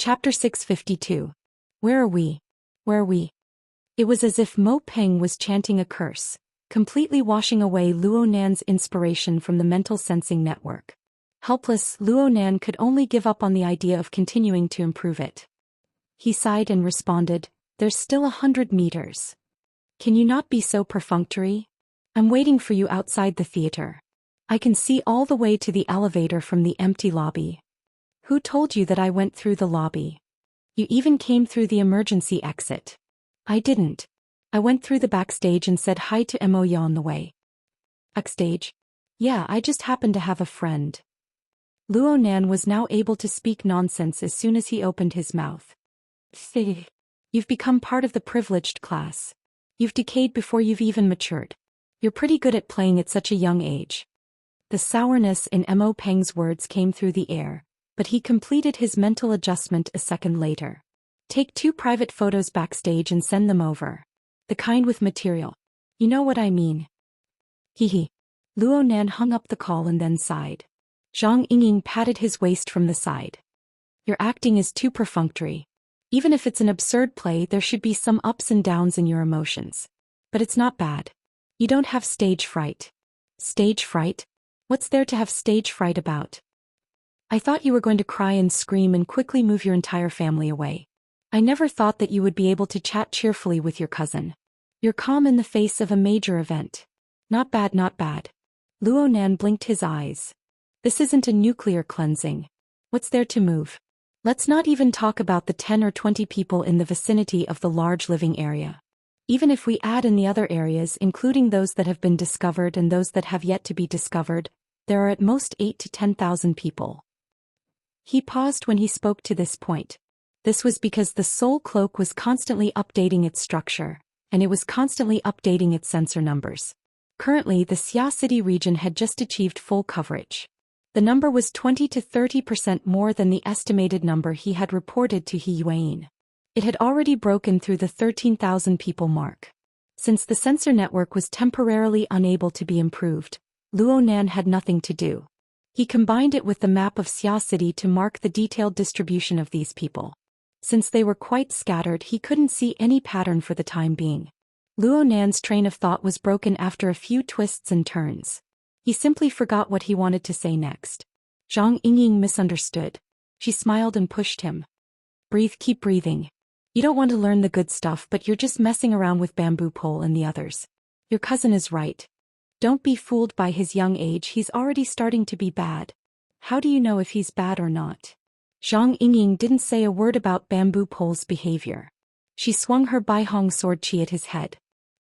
Chapter 652. Where are we? Where are we? It was as if Mo Peng was chanting a curse, completely washing away Luo Nan's inspiration from the mental sensing network. Helpless, Luo Nan could only give up on the idea of continuing to improve it. He sighed and responded, "There's still 100 meters. Can you not be so perfunctory? I'm waiting for you outside the theater. I can see all the way to the elevator from the empty lobby." "Who told you that I went through the lobby? You even came through the emergency exit." "I didn't. I went through the backstage and said hi to Moya on the way." "Backstage? Yeah, I just happened to have a friend." Luo Nan was now able to speak nonsense as soon as he opened his mouth. "You've become part of the privileged class. You've decayed before you've even matured. You're pretty good at playing at such a young age." The sourness in Mo Peng's words came through the air, but he completed his mental adjustment a second later. "Take 2 private photos backstage and send them over. The kind with material. You know what I mean." Hee. Luo Nan hung up the call and then sighed. Zhang Yingying patted his waist from the side. "Your acting is too perfunctory. Even if it's an absurd play, there should be some ups and downs in your emotions. But it's not bad. You don't have stage fright." "Stage fright? What's there to have stage fright about?" "I thought you were going to cry and scream and quickly move your entire family away. I never thought that you would be able to chat cheerfully with your cousin. You're calm in the face of a major event. Not bad, not bad." Luo Nan blinked his eyes. "This isn't a nuclear cleansing. What's there to move? Let's not even talk about the 10 or 20 people in the vicinity of the large living area. Even if we add in the other areas, including those that have been discovered and those that have yet to be discovered, there are at most 8 to 10,000 people." He paused when he spoke to this point. This was because the Soul Cloak was constantly updating its structure, and it was constantly updating its sensor numbers. Currently, the Xia City region had just achieved full coverage. The number was 20 to 30% more than the estimated number he had reported to He Yuan. It had already broken through the 13,000 people mark. Since the sensor network was temporarily unable to be improved, Luo Nan had nothing to do. He combined it with the map of Xia City to mark the detailed distribution of these people. Since they were quite scattered, he couldn't see any pattern for the time being. Luo Nan's train of thought was broken after a few twists and turns. He simply forgot what he wanted to say next. Zhang Yingying misunderstood. She smiled and pushed him. "Breathe, keep breathing. You don't want to learn the good stuff, but you're just messing around with Bamboo Pole and the others. Your cousin is right. Don't be fooled by his young age, he's already starting to be bad. How do you know if he's bad or not?" Zhang Yingying didn't say a word about Bamboo Pole's behavior. She swung her Baihong sword chi at his head.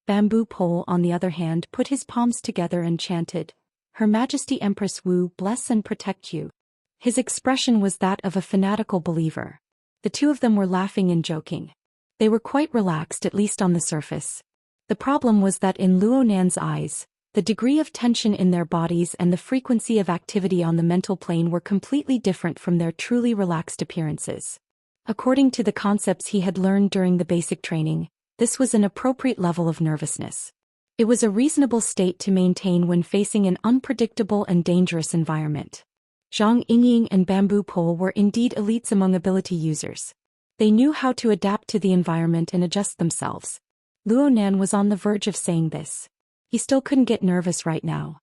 Bamboo Pole, on the other hand, put his palms together and chanted, "Her Majesty Empress Wu bless and protect you." His expression was that of a fanatical believer. The two of them were laughing and joking. They were quite relaxed, at least on the surface. The problem was that in Luo Nan's eyes, the degree of tension in their bodies and the frequency of activity on the mental plane were completely different from their truly relaxed appearances. According to the concepts he had learned during the basic training, this was an appropriate level of nervousness. It was a reasonable state to maintain when facing an unpredictable and dangerous environment. Zhang Yingying and Bamboo Pole were indeed elites among ability users. They knew how to adapt to the environment and adjust themselves. Luo Nan was on the verge of saying this. He still couldn't get nervous right now.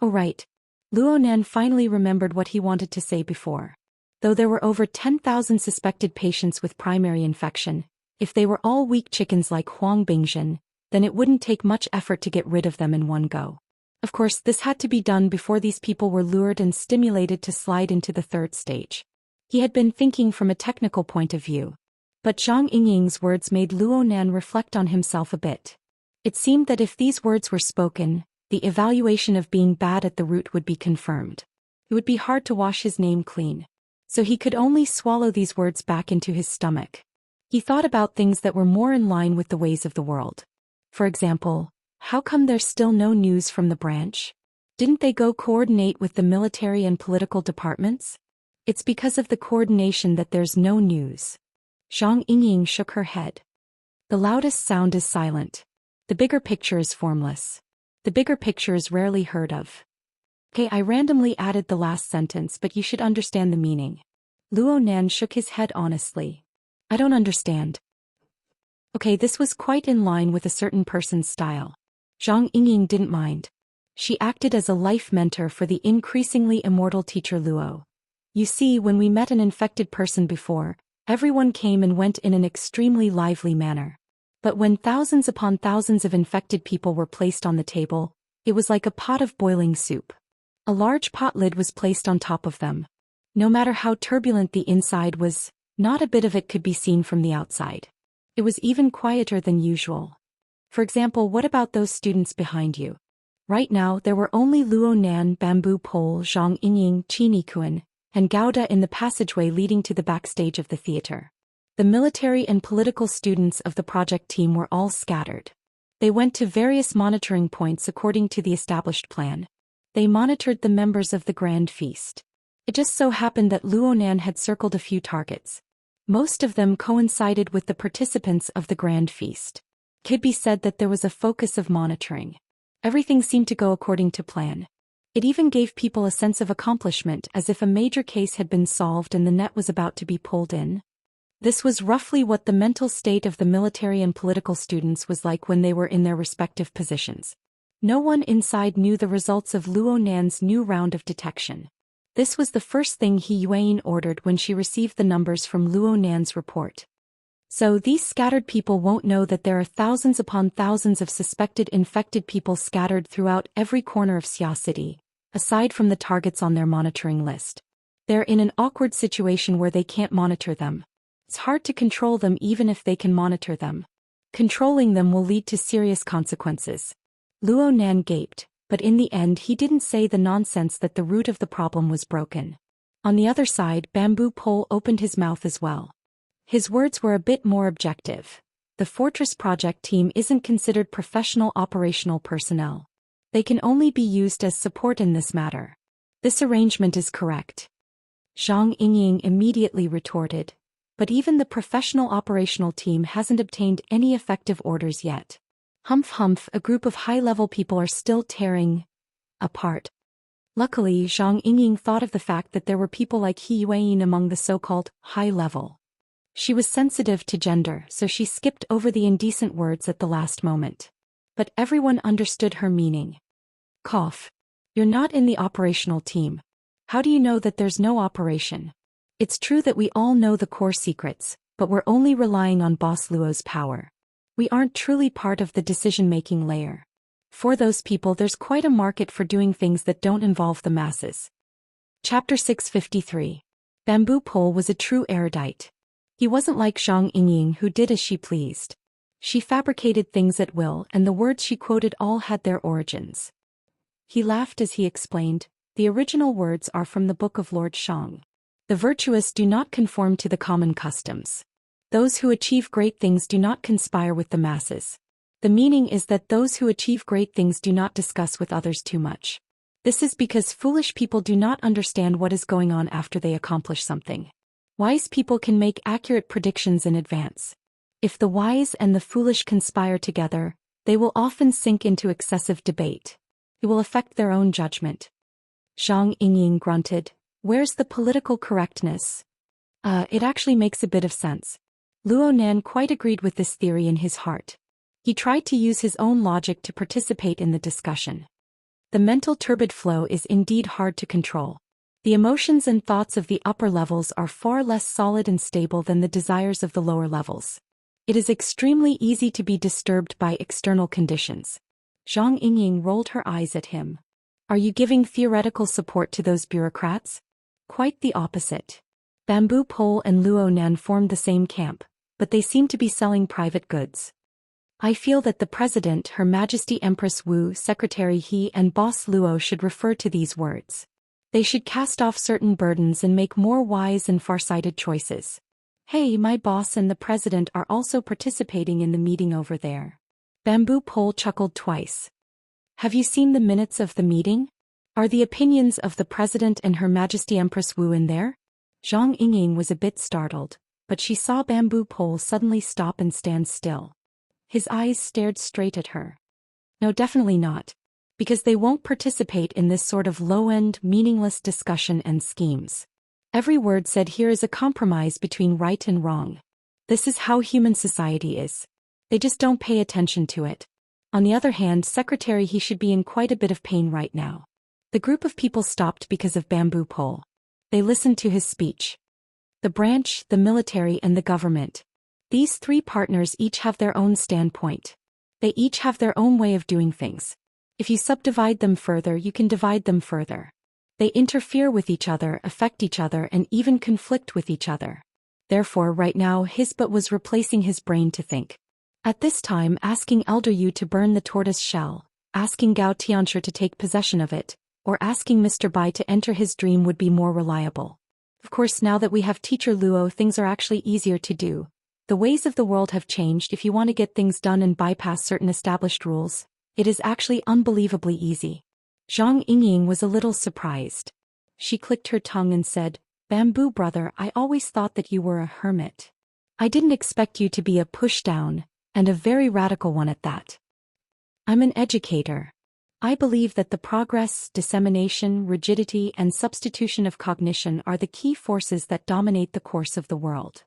Oh right. Luo Nan finally remembered what he wanted to say before. Though there were over 10,000 suspected patients with primary infection, if they were all weak chickens like Huang Bingzhen, then it wouldn't take much effort to get rid of them in one go. Of course, this had to be done before these people were lured and stimulated to slide into the third stage. He had been thinking from a technical point of view. But Zhang Yingying's words made Luo Nan reflect on himself a bit. It seemed that if these words were spoken, the evaluation of being bad at the root would be confirmed. It would be hard to wash his name clean. So he could only swallow these words back into his stomach. He thought about things that were more in line with the ways of the world. For example, how come there's still no news from the branch? Didn't they go coordinate with the military and political departments? It's because of the coordination that there's no news. Zhang Yingying shook her head. The loudest sound is silent. The bigger picture is formless. The bigger picture is rarely heard of. Okay, I randomly added the last sentence, but you should understand the meaning. Luo Nan shook his head honestly. I don't understand. Okay, this was quite in line with a certain person's style. Zhang Yingying didn't mind. She acted as a life mentor for the increasingly immortal teacher Luo. You see, when we met an infected person before, everyone came and went in an extremely lively manner. But when thousands upon thousands of infected people were placed on the table, it was like a pot of boiling soup. A large pot lid was placed on top of them. No matter how turbulent the inside was, not a bit of it could be seen from the outside. It was even quieter than usual. For example, what about those students behind you? Right now there were only Luo Nan, Bamboo Pole, Zhang Yingying, Qini Kuan, and Gouda in the passageway leading to the backstage of the theater. The military and political students of the project team were all scattered. They went to various monitoring points according to the established plan. They monitored the members of the grand feast. It just so happened that Luo Nan had circled a few targets. Most of them coincided with the participants of the grand feast. It could be said that there was a focus of monitoring. Everything seemed to go according to plan. It even gave people a sense of accomplishment, as if a major case had been solved and the net was about to be pulled in. This was roughly what the mental state of the military and political students was like when they were in their respective positions. No one inside knew the results of Luo Nan's new round of detection. This was the first thing He Yuan ordered when she received the numbers from Luo Nan's report. So these scattered people won't know that there are thousands upon thousands of suspected infected people scattered throughout every corner of Xia City, aside from the targets on their monitoring list. They're in an awkward situation where they can't monitor them. It's hard to control them even if they can monitor them. Controlling them will lead to serious consequences. Luo Nan gaped, but in the end he didn't say the nonsense that the root of the problem was broken. On the other side, Bamboo Pole opened his mouth as well. His words were a bit more objective. The Fortress Project team isn't considered professional operational personnel. They can only be used as support in this matter. This arrangement is correct. Zhang Yingying immediately retorted. But even the professional operational team hasn't obtained any effective orders yet. Humph, a group of high-level people are still tearing apart. Luckily, Zhang Yingying thought of the fact that there were people like He Yuan among the so-called high-level. She was sensitive to gender, so she skipped over the indecent words at the last moment. But everyone understood her meaning. Cough. You're not in the operational team. How do you know that there's no operation? It's true that we all know the core secrets, but we're only relying on Boss Luo's power. We aren't truly part of the decision-making layer. For those people, there's quite a market for doing things that don't involve the masses. Chapter 653. Bamboo Pole was a true erudite. He wasn't like Zhang Yingying, who did as she pleased. She fabricated things at will, and the words she quoted all had their origins. He laughed as he explained, the original words are from the Book of Lord Shang. The virtuous do not conform to the common customs. Those who achieve great things do not conspire with the masses. The meaning is that those who achieve great things do not discuss with others too much. This is because foolish people do not understand what is going on after they accomplish something. Wise people can make accurate predictions in advance. If the wise and the foolish conspire together, they will often sink into excessive debate. It will affect their own judgment. Zhang Yingying grunted, "Where's the political correctness?" It actually makes a bit of sense. Luo Nan quite agreed with this theory in his heart. He tried to use his own logic to participate in the discussion. The mental turbid flow is indeed hard to control. The emotions and thoughts of the upper levels are far less solid and stable than the desires of the lower levels. It is extremely easy to be disturbed by external conditions. Zhang Yingying rolled her eyes at him. Are you giving theoretical support to those bureaucrats? Quite the opposite. Bamboo Pole and Luo Nan formed the same camp, but they seem to be selling private goods. I feel that the President, Her Majesty Empress Wu, Secretary He and Boss Luo should refer to these words. They should cast off certain burdens and make more wise and far-sighted choices. Hey, my boss and the President are also participating in the meeting over there. Bamboo Pole chuckled twice. Have you seen the minutes of the meeting? Are the opinions of the President and Her Majesty Empress Wu in there? Zhang Yingying was a bit startled, but she saw Bamboo Pole suddenly stop and stand still. His eyes stared straight at her. No, definitely not. Because they won't participate in this sort of low-end, meaningless discussion and schemes. Every word said here is a compromise between right and wrong. This is how human society is. They just don't pay attention to it. On the other hand, Secretary, he should be in quite a bit of pain right now. The group of people stopped because of Bamboo Pole. They listened to his speech. The branch, the military, and the government. These three partners each have their own standpoint. They each have their own way of doing things. If you subdivide them further, you can divide them further. They interfere with each other, affect each other, and even conflict with each other. Therefore, right now, his butt was replacing his brain to think. At this time, asking Elder Yu to burn the tortoise shell, asking Gao Tianxia to take possession of it, or asking Mr. Bai to enter his dream would be more reliable. Of course, now that we have Teacher Luo, things are actually easier to do. The ways of the world have changed. If you want to get things done and bypass certain established rules, it is actually unbelievably easy. Zhang Yingying was a little surprised. She clicked her tongue and said, "Bamboo brother, I always thought that you were a hermit. I didn't expect you to be a pushdown, and a very radical one at that. I'm an educator. I believe that the progress, dissemination, rigidity, and substitution of cognition are the key forces that dominate the course of the world."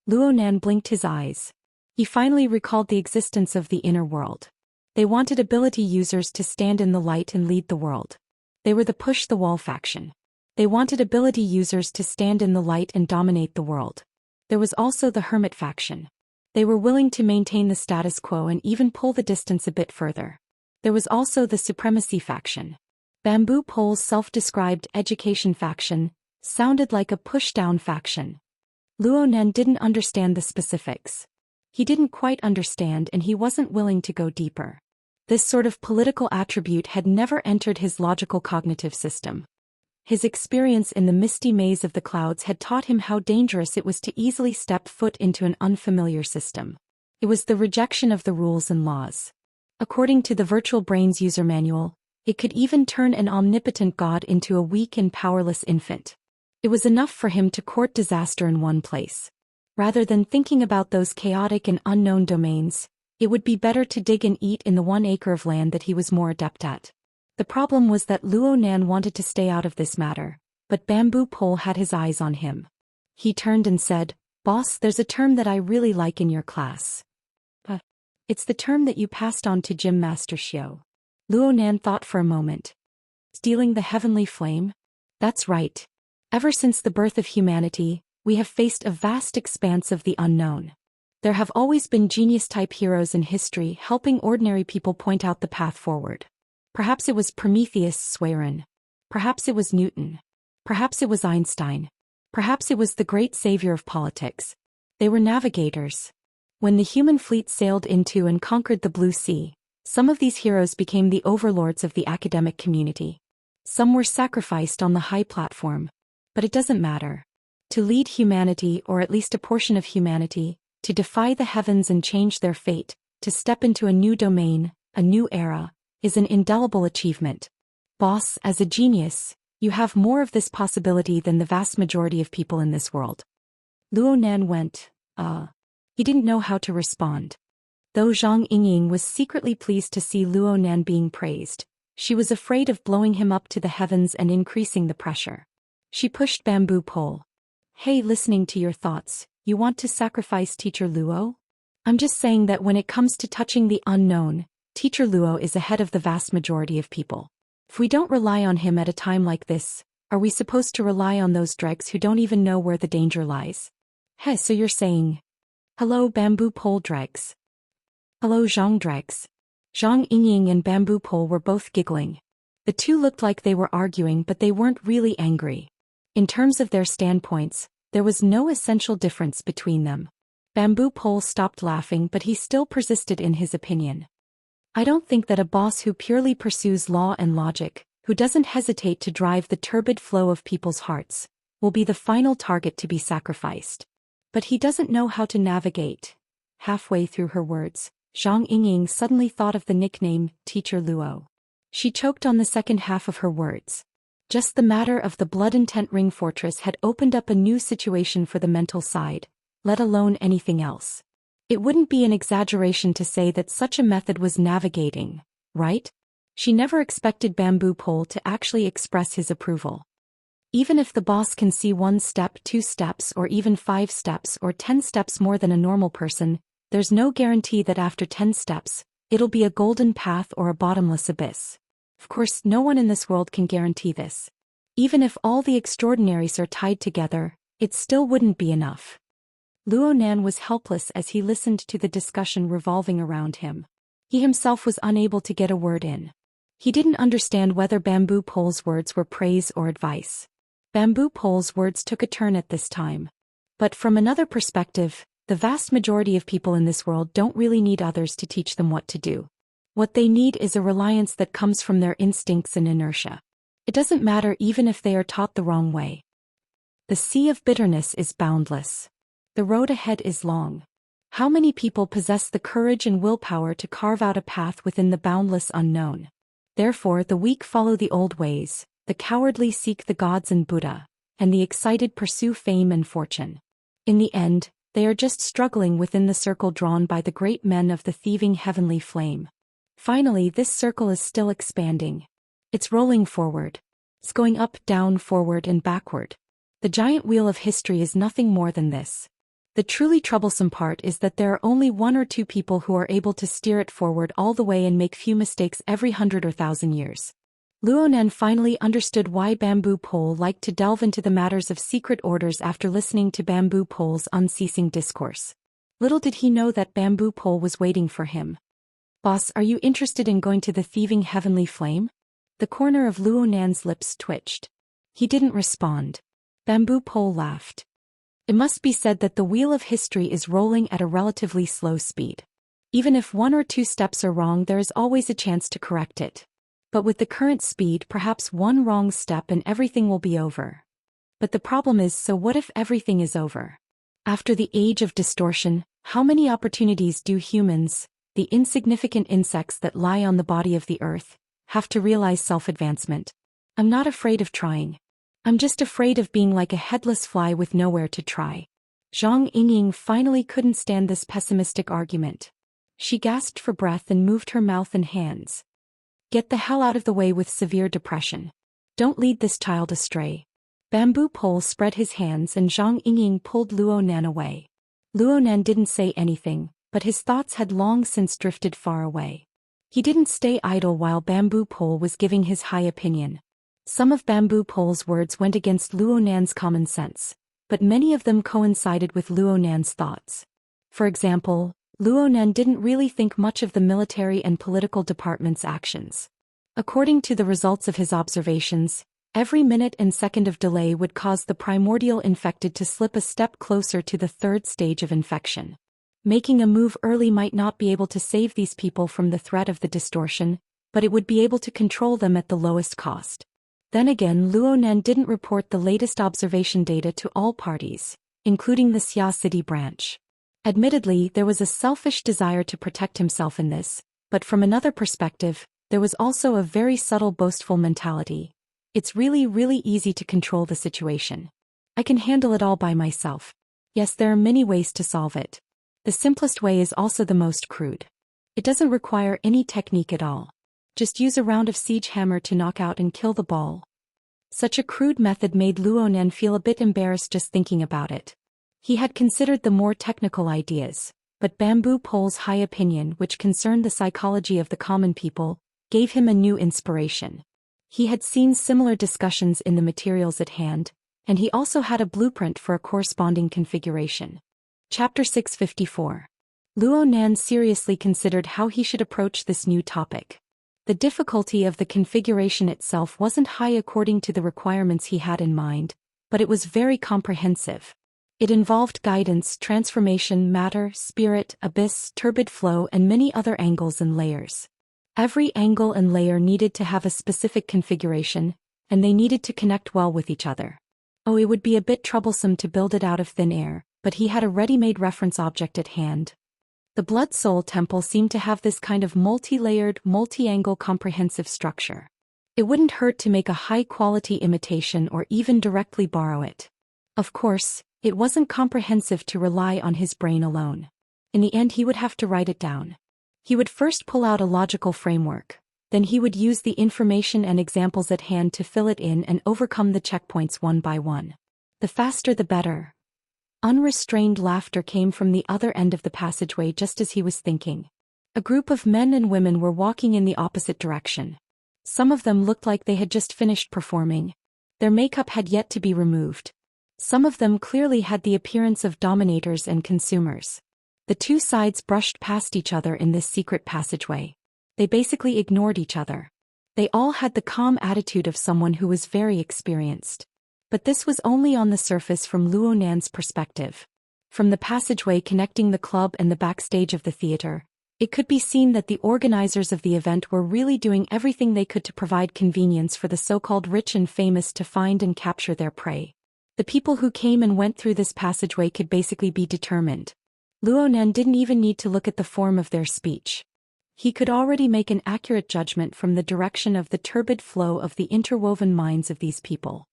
Luonan blinked his eyes. He finally recalled the existence of the inner world. They wanted ability users to stand in the light and lead the world. They were the push-the-wall faction. They wanted ability users to stand in the light and dominate the world. There was also the hermit faction. They were willing to maintain the status quo and even pull the distance a bit further. There was also the supremacy faction. Bamboo Pole's self-described education faction sounded like a push-down faction. Luonan didn't understand the specifics. He didn't quite understand, and he wasn't willing to go deeper. This sort of political attribute had never entered his logical cognitive system. His experience in the misty maze of the clouds had taught him how dangerous it was to easily step foot into an unfamiliar system. It was the rejection of the rules and laws. According to the Virtual Brains user manual, it could even turn an omnipotent god into a weak and powerless infant. It was enough for him to court disaster in one place. Rather than thinking about those chaotic and unknown domains, it would be better to dig and eat in the 1 acre of land that he was more adept at. The problem was that Luonan wanted to stay out of this matter, but Bamboo Pole had his eyes on him. He turned and said, "Boss, there's a term that I really like in your class. It's the term that you passed on to Gym Master Xiao." Luonan thought for a moment. "Stealing the heavenly flame?" "That's right. Ever since the birth of humanity, we have faced a vast expanse of the unknown. There have always been genius-type heroes in history helping ordinary people point out the path forward. Perhaps it was Prometheus Swerin. Perhaps it was Newton. Perhaps it was Einstein. Perhaps it was the great savior of politics. They were navigators. When the human fleet sailed into and conquered the Blue Sea, some of these heroes became the overlords of the academic community. Some were sacrificed on the high platform. But it doesn't matter. To lead humanity, or at least a portion of humanity, to defy the heavens and change their fate, to step into a new domain, a new era, is an indelible achievement. Boss, as a genius, you have more of this possibility than the vast majority of people in this world." Luonan went, He didn't know how to respond. Though Zhang Yingying was secretly pleased to see Luonan being praised, she was afraid of blowing him up to the heavens and increasing the pressure. She pushed Bamboo Pole. "Hey, listening to your thoughts, you want to sacrifice Teacher Luo? I'm just saying that when it comes to touching the unknown, Teacher Luo is ahead of the vast majority of people. If we don't rely on him at a time like this, are we supposed to rely on those dregs who don't even know where the danger lies?" "Hey, so you're saying..." "Hello, Bamboo Pole dregs." "Hello, Zhang dregs." Zhang Yingying and Bamboo Pole were both giggling. The two looked like they were arguing, but they weren't really angry. In terms of their standpoints, there was no essential difference between them. Bamboo Pole stopped laughing, but he still persisted in his opinion. "I don't think that a boss who purely pursues law and logic, who doesn't hesitate to drive the turbid flow of people's hearts, will be the final target to be sacrificed. But he doesn't know how to navigate." Halfway through her words, Zhang Yingying suddenly thought of the nickname, Teacher Luo. She choked on the second half of her words. Just the matter of the Blood Intent Ring Fortress had opened up a new situation for the mental side, let alone anything else. It wouldn't be an exaggeration to say that such a method was navigating, right? She never expected Bamboo Pole to actually express his approval. Even if the boss can see 1 step, 2 steps, or even 5 steps or 10 steps more than a normal person, there's no guarantee that after 10 steps, it'll be a golden path or a bottomless abyss. Of course, no one in this world can guarantee this. Even if all the extraordinaries are tied together, it still wouldn't be enough. Luo Nan was helpless as he listened to the discussion revolving around him. He himself was unable to get a word in. He didn't understand whether Bamboo Pole's words were praise or advice. Bamboo Pole's words took a turn at this time. But from another perspective, the vast majority of people in this world don't really need others to teach them what to do. What they need is a reliance that comes from their instincts and inertia. It doesn't matter even if they are taught the wrong way. The sea of bitterness is boundless. The road ahead is long. How many people possess the courage and willpower to carve out a path within the boundless unknown? Therefore, the weak follow the old ways, the cowardly seek the gods and Buddha, and the excited pursue fame and fortune. In the end, they are just struggling within the circle drawn by the great men of the thieving heavenly flame. Finally, this circle is still expanding. It's rolling forward. It's going up, down, forward, and backward. The giant wheel of history is nothing more than this. The truly troublesome part is that there are only 1 or 2 people who are able to steer it forward all the way and make few mistakes every 100 or 1,000 years. Luo Nan finally understood why Bamboo Pole liked to delve into the matters of secret orders after listening to Bamboo Pole's unceasing discourse. Little did he know that Bamboo Pole was waiting for him. "Boss, are you interested in going to the thieving heavenly flame?" The corner of Luo Nan's lips twitched. He didn't respond. Bamboo Pole laughed. It must be said that the wheel of history is rolling at a relatively slow speed. Even if 1 or 2 steps are wrong, there is always a chance to correct it. But with the current speed, perhaps 1 wrong step and everything will be over. But the problem is, so what if everything is over? After the age of distortion, how many opportunities do humans, the insignificant insects that lie on the body of the earth, have to realize self-advancement? I'm not afraid of trying. I'm just afraid of being like a headless fly with nowhere to try. Zhang Yingying finally couldn't stand this pessimistic argument. She gasped for breath and moved her mouth and hands. Get the hell out of the way with severe depression. Don't lead this child astray. Bamboo Pole spread his hands and Zhang Yingying pulled Luo Nan away. Luo Nan didn't say anything, but his thoughts had long since drifted far away. He didn't stay idle while Bamboo Pole was giving his high opinion. Some of Bamboo Pole's words went against Luo Nan's common sense, but many of them coincided with Luo Nan's thoughts. For example, Luo Nan didn't really think much of the military and political department's actions. According to the results of his observations, every minute and second of delay would cause the primordial infected to slip a step closer to the 3rd stage of infection. Making a move early might not be able to save these people from the threat of the distortion, but it would be able to control them at the lowest cost. Then again, Luo Nan didn't report the latest observation data to all parties, including the Xia City branch. Admittedly, there was a selfish desire to protect himself in this, but from another perspective, there was also a very subtle boastful mentality. It's really easy to control the situation. I can handle it all by myself. Yes, there are many ways to solve it. The simplest way is also the most crude. It doesn't require any technique at all. Just use a round of siege hammer to knock out and kill the ball. Such a crude method made Luo Nan feel a bit embarrassed just thinking about it. He had considered the more technical ideas, but Bamboo Pole's high opinion, which concerned the psychology of the common people, gave him a new inspiration. He had seen similar discussions in the materials at hand, and he also had a blueprint for a corresponding configuration. Chapter 654. Luo Nan seriously considered how he should approach this new topic. The difficulty of the configuration itself wasn't high according to the requirements he had in mind, but it was very comprehensive. It involved guidance, transformation, matter, spirit, abyss, turbid flow, and many other angles and layers. Every angle and layer needed to have a specific configuration, and they needed to connect well with each other. Oh, it would be a bit troublesome to build it out of thin air, but he had a ready-made reference object at hand. The Blood Soul Temple seemed to have this kind of multi-layered, multi-angle comprehensive structure. It wouldn't hurt to make a high-quality imitation or even directly borrow it. Of course, it wasn't comprehensive to rely on his brain alone. In the end, he would have to write it down. He would first pull out a logical framework, Then he would use the information and examples at hand to fill it in and overcome the checkpoints one by one. The faster the better. Unrestrained laughter came from the other end of the passageway just as he was thinking. A group of men and women were walking in the opposite direction. Some of them looked like they had just finished performing. Their makeup had yet to be removed. Some of them clearly had the appearance of dominators and consumers. The two sides brushed past each other in this secret passageway. They basically ignored each other. They all had the calm attitude of someone who was very experienced. But this was only on the surface from Luo Nan's perspective. From the passageway connecting the club and the backstage of the theater, it could be seen that the organizers of the event were really doing everything they could to provide convenience for the so-called rich and famous to find and capture their prey. The people who came and went through this passageway could basically be determined. Luo Nan didn't even need to look at the form of their speech. He could already make an accurate judgment from the direction of the turbid flow of the interwoven minds of these people.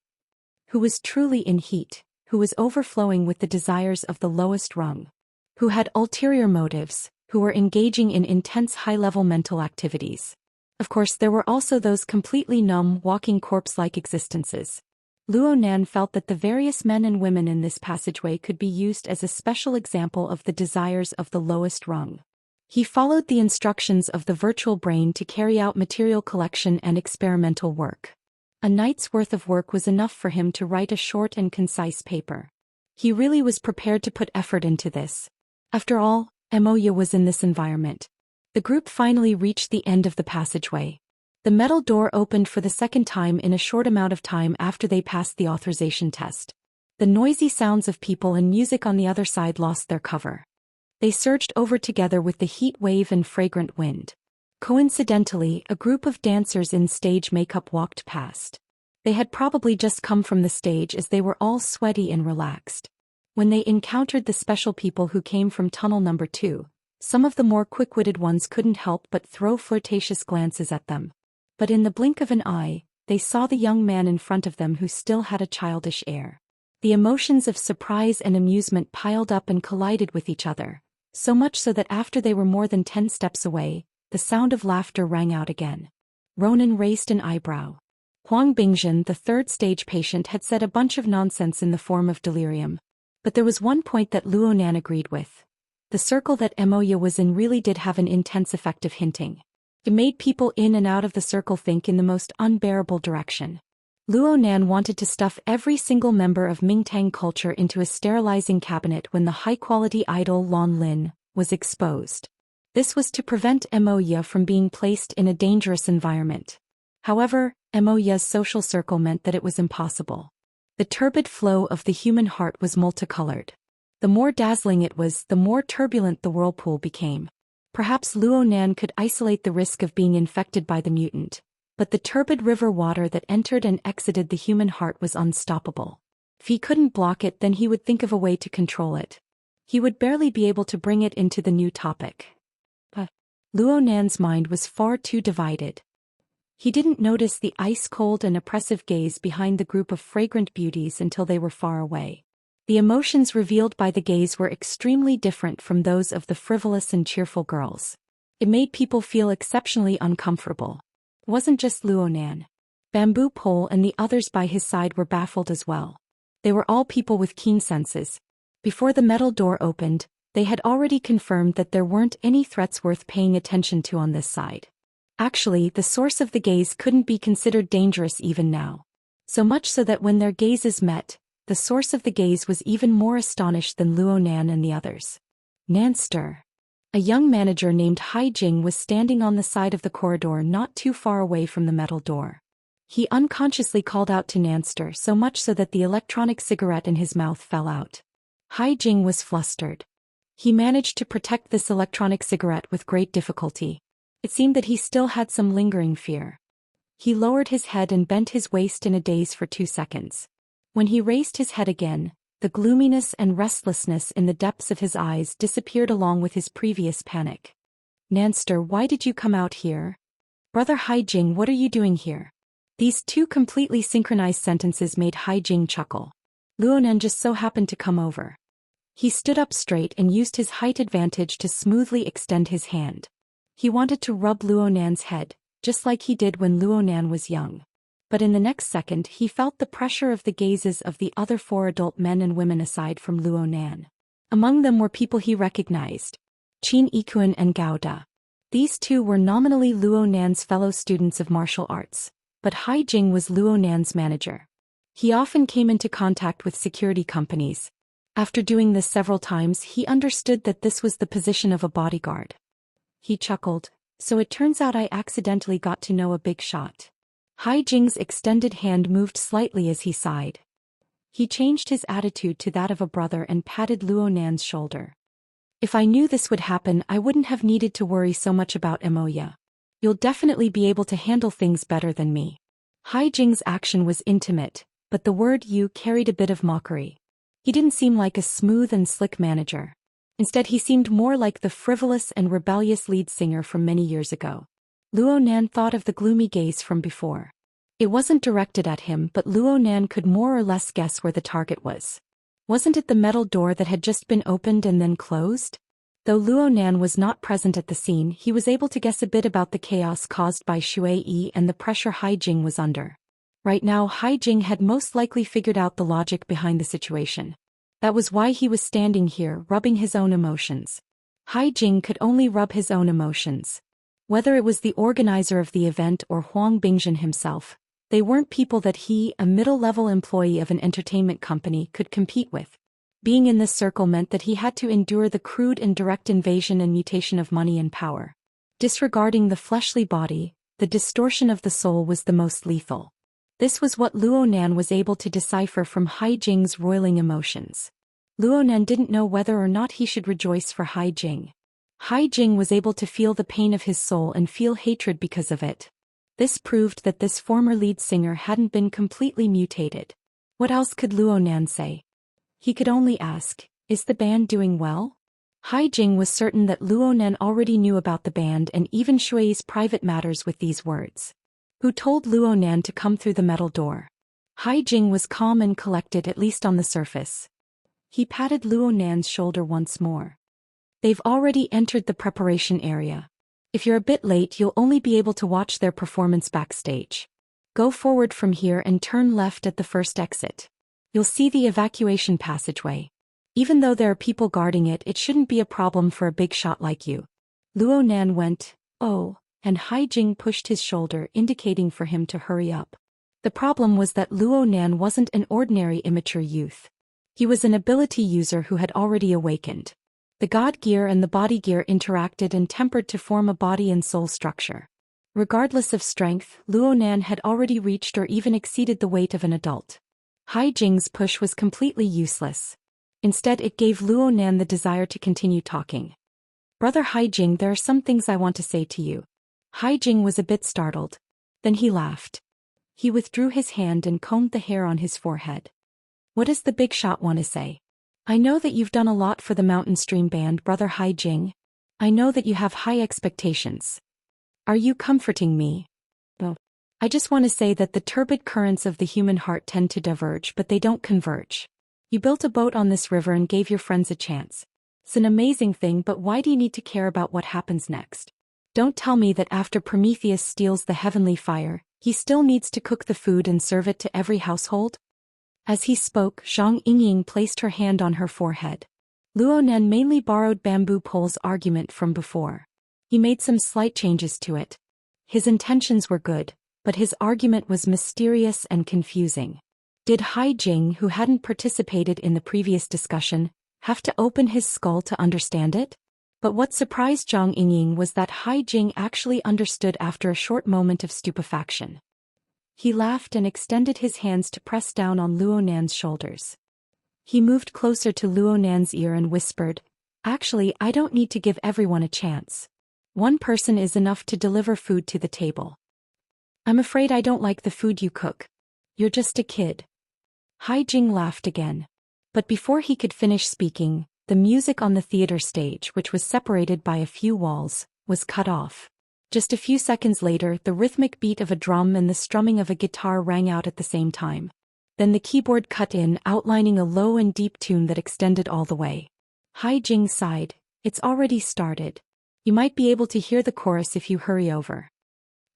Who was truly in heat, who was overflowing with the desires of the lowest rung. Who had ulterior motives, who were engaging in intense high-level mental activities. Of course, there were also those completely numb, walking corpse-like existences. Luo Nan felt that the various men and women in this passageway could be used as a special example of the desires of the lowest rung. He followed the instructions of the virtual brain to carry out material collection and experimental work. A night's worth of work was enough for him to write a short and concise paper. He really was prepared to put effort into this. After all, Moya was in this environment. The group finally reached the end of the passageway. The metal door opened for the second time in a short amount of time after they passed the authorization test. The noisy sounds of people and music on the other side lost their cover. They surged over together with the heat wave and fragrant wind. Coincidentally, a group of dancers in stage makeup walked past. They had probably just come from the stage as they were all sweaty and relaxed. When they encountered the special people who came from tunnel number 2, some of the more quick-witted ones couldn't help but throw flirtatious glances at them. But in the blink of an eye, they saw the young man in front of them who still had a childish air. The emotions of surprise and amusement piled up and collided with each other, so much so that after they were more than 10 steps away, the sound of laughter rang out again. Ronan raised an eyebrow. Huang Bingzhen, the third stage patient, had said a bunch of nonsense in the form of delirium. But there was one point that Luo Nan agreed with. The circle that Moya was in really did have an intense effect of hinting. It made people in and out of the circle think in the most unbearable direction. Luo Nan wanted to stuff every single member of Mingtang culture into a sterilizing cabinet when the high-quality idol Lon Lin was exposed. This was to prevent Moya from being placed in a dangerous environment. However, Moya's social circle meant that it was impossible. The turbid flow of the human heart was multicolored. The more dazzling it was, the more turbulent the whirlpool became. Perhaps Luo Nan could isolate the risk of being infected by the mutant, but the turbid river water that entered and exited the human heart was unstoppable. If he couldn't block it, then he would think of a way to control it. He would barely be able to bring it into the new topic. But Luo Nan's mind was far too divided. He didn't notice the ice-cold and oppressive gaze behind the group of fragrant beauties until they were far away. The emotions revealed by the gaze were extremely different from those of the frivolous and cheerful girls. It made people feel exceptionally uncomfortable. It wasn't just Luo Nan. Bamboo Pole and the others by his side were baffled as well. They were all people with keen senses. Before the metal door opened, they had already confirmed that there weren't any threats worth paying attention to on this side. Actually, the source of the gaze couldn't be considered dangerous even now. So much so that when their gazes met, the source of the gaze was even more astonished than Luo Nan and the others. Nanster. A young manager named Hai Jing was standing on the side of the corridor not too far away from the metal door. He unconsciously called out to Nanster, so much so that the electronic cigarette in his mouth fell out. Hai Jing was flustered. He managed to protect this electronic cigarette with great difficulty. It seemed that he still had some lingering fear. He lowered his head and bent his waist in a daze for 2 seconds. When he raised his head again, the gloominess and restlessness in the depths of his eyes disappeared along with his previous panic. Nanster, why did you come out here? Brother Hai Jing, what are you doing here? These two completely synchronized sentences made Hai Jing chuckle. Luo Nan just so happened to come over. He stood up straight and used his height advantage to smoothly extend his hand. He wanted to rub Luo Nan's head, just like he did when Luonan was young. But in the next second he felt the pressure of the gazes of the other 4 adult men and women aside from Luonan. Among them were people he recognized: Qin Yikuan and Gao Da. These 2 were nominally Luonan's fellow students of martial arts, but Hai Jing was Luonan's manager. He often came into contact with security companies. After doing this several times, he understood that this was the position of a bodyguard. He chuckled. So it turns out I accidentally got to know a big shot. Hai Jing's extended hand moved slightly as he sighed. He changed his attitude to that of a brother and patted Luonan's shoulder. If I knew this would happen, I wouldn't have needed to worry so much about Emoya. You'll definitely be able to handle things better than me. Hai Jing's action was intimate, but the word you carried a bit of mockery. He didn't seem like a smooth and slick manager. Instead he seemed more like the frivolous and rebellious lead singer from many years ago. Luonan thought of the gloomy gaze from before. It wasn't directed at him, but Luonan could more or less guess where the target was. Wasn't it the metal door that had just been opened and then closed? Though Luonan was not present at the scene, he was able to guess a bit about the chaos caused by Shui Yi and the pressure Hai Jing was under. Right now Hai Jing had most likely figured out the logic behind the situation. That was why he was standing here, rubbing his own emotions. Hai Jing could only rub his own emotions. Whether it was the organizer of the event or Huang Bingjin himself, they weren't people that he, a middle-level employee of an entertainment company, could compete with. Being in this circle meant that he had to endure the crude and direct invasion and mutation of money and power. Disregarding the fleshly body, the distortion of the soul was the most lethal. This was what Luonan was able to decipher from Hai Jing's roiling emotions. Luonan didn't know whether or not he should rejoice for Hai Jing. Hai Jing was able to feel the pain of his soul and feel hatred because of it. This proved that this former lead singer hadn't been completely mutated. What else could Luonan say? He could only ask, is the band doing well? Hai Jing was certain that Luonan already knew about the band and even Shui's private matters with these words. Who told Luonan to come through the metal door? Hai Jing was calm and collected, at least on the surface. He patted Luonan's shoulder once more. They've already entered the preparation area. If you're a bit late, you'll only be able to watch their performance backstage. Go forward from here and turn left at the first exit. You'll see the evacuation passageway. Even though there are people guarding it, it shouldn't be a problem for a big shot like you. Luonan went, oh, and Hai Jing pushed his shoulder, indicating for him to hurry up. The problem was that Luonan wasn't an ordinary immature youth. He was an ability user who had already awakened. The god gear and the body gear interacted and tempered to form a body and soul structure. Regardless of strength, Luonan had already reached or even exceeded the weight of an adult. Hai Jing's push was completely useless. Instead, it gave Luonan the desire to continue talking. Brother Hai Jing, there are some things I want to say to you. Hai Jing was a bit startled. Then he laughed. He withdrew his hand and combed the hair on his forehead. What does the big shot want to say? I know that you've done a lot for the Mountain Stream Band, Brother Hai Jing. I know that you have high expectations. Are you comforting me? Oh. I just want to say that the turbid currents of the human heart tend to diverge, but they don't converge. You built a boat on this river and gave your friends a chance. It's an amazing thing, but why do you need to care about what happens next? Don't tell me that after Prometheus steals the heavenly fire, he still needs to cook the food and serve it to every household? As he spoke, Zhang Yingying placed her hand on her forehead. Luonan mainly borrowed Bamboo Pole's argument from before. He made some slight changes to it. His intentions were good, but his argument was mysterious and confusing. Did Hai Jing, who hadn't participated in the previous discussion, have to open his skull to understand it? But what surprised Zhang Yingying was that Hai Jing actually understood after a short moment of stupefaction. He laughed and extended his hands to press down on Luonan's shoulders. He moved closer to Luonan's ear and whispered, "Actually, I don't need to give everyone a chance. One person is enough to deliver food to the table. I'm afraid I don't like the food you cook. You're just a kid." Hai Jing laughed again. But before he could finish speaking, the music on the theater stage, which was separated by a few walls, was cut off. Just a few seconds later, the rhythmic beat of a drum and the strumming of a guitar rang out at the same time. Then the keyboard cut in, outlining a low and deep tune that extended all the way. Hai Jing sighed. It's already started. You might be able to hear the chorus if you hurry over.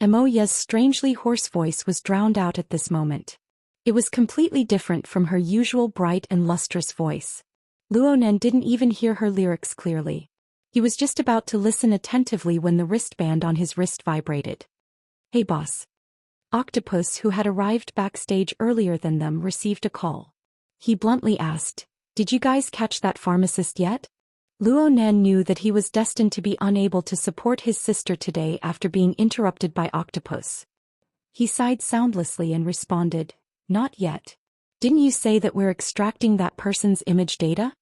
Emoya's strangely hoarse voice was drowned out at this moment. It was completely different from her usual bright and lustrous voice. Luonan didn't even hear her lyrics clearly. He was just about to listen attentively when the wristband on his wrist vibrated. "Hey boss." Octopus, who had arrived backstage earlier than them, received a call. He bluntly asked, "Did you guys catch that pharmacist yet?" Luonan knew that he was destined to be unable to support his sister today after being interrupted by Octopus. He sighed soundlessly and responded, "Not yet. Didn't you say that we're extracting that person's image data?"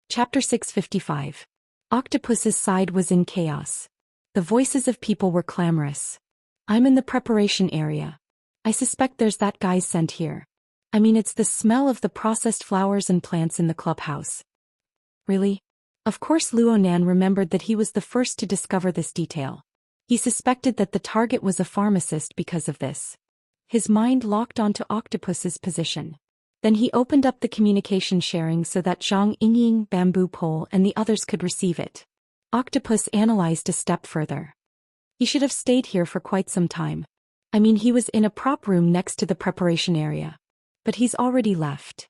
Chapter 655. Octopus's side was in chaos. The voices of people were clamorous. "I'm in the preparation area. I suspect there's that guy's scent here. I mean, it's the smell of the processed flowers and plants in the clubhouse." Really? Of course Luonan remembered that he was the first to discover this detail. He suspected that the target was a pharmacist because of this. His mind locked onto Octopus's position. Then he opened up the communication sharing so that Zhang Yingying, Bamboo Pole, and the others could receive it. Octopus analyzed a step further. He should have stayed here for quite some time. I mean, he was in a prop room next to the preparation area. But he's already left.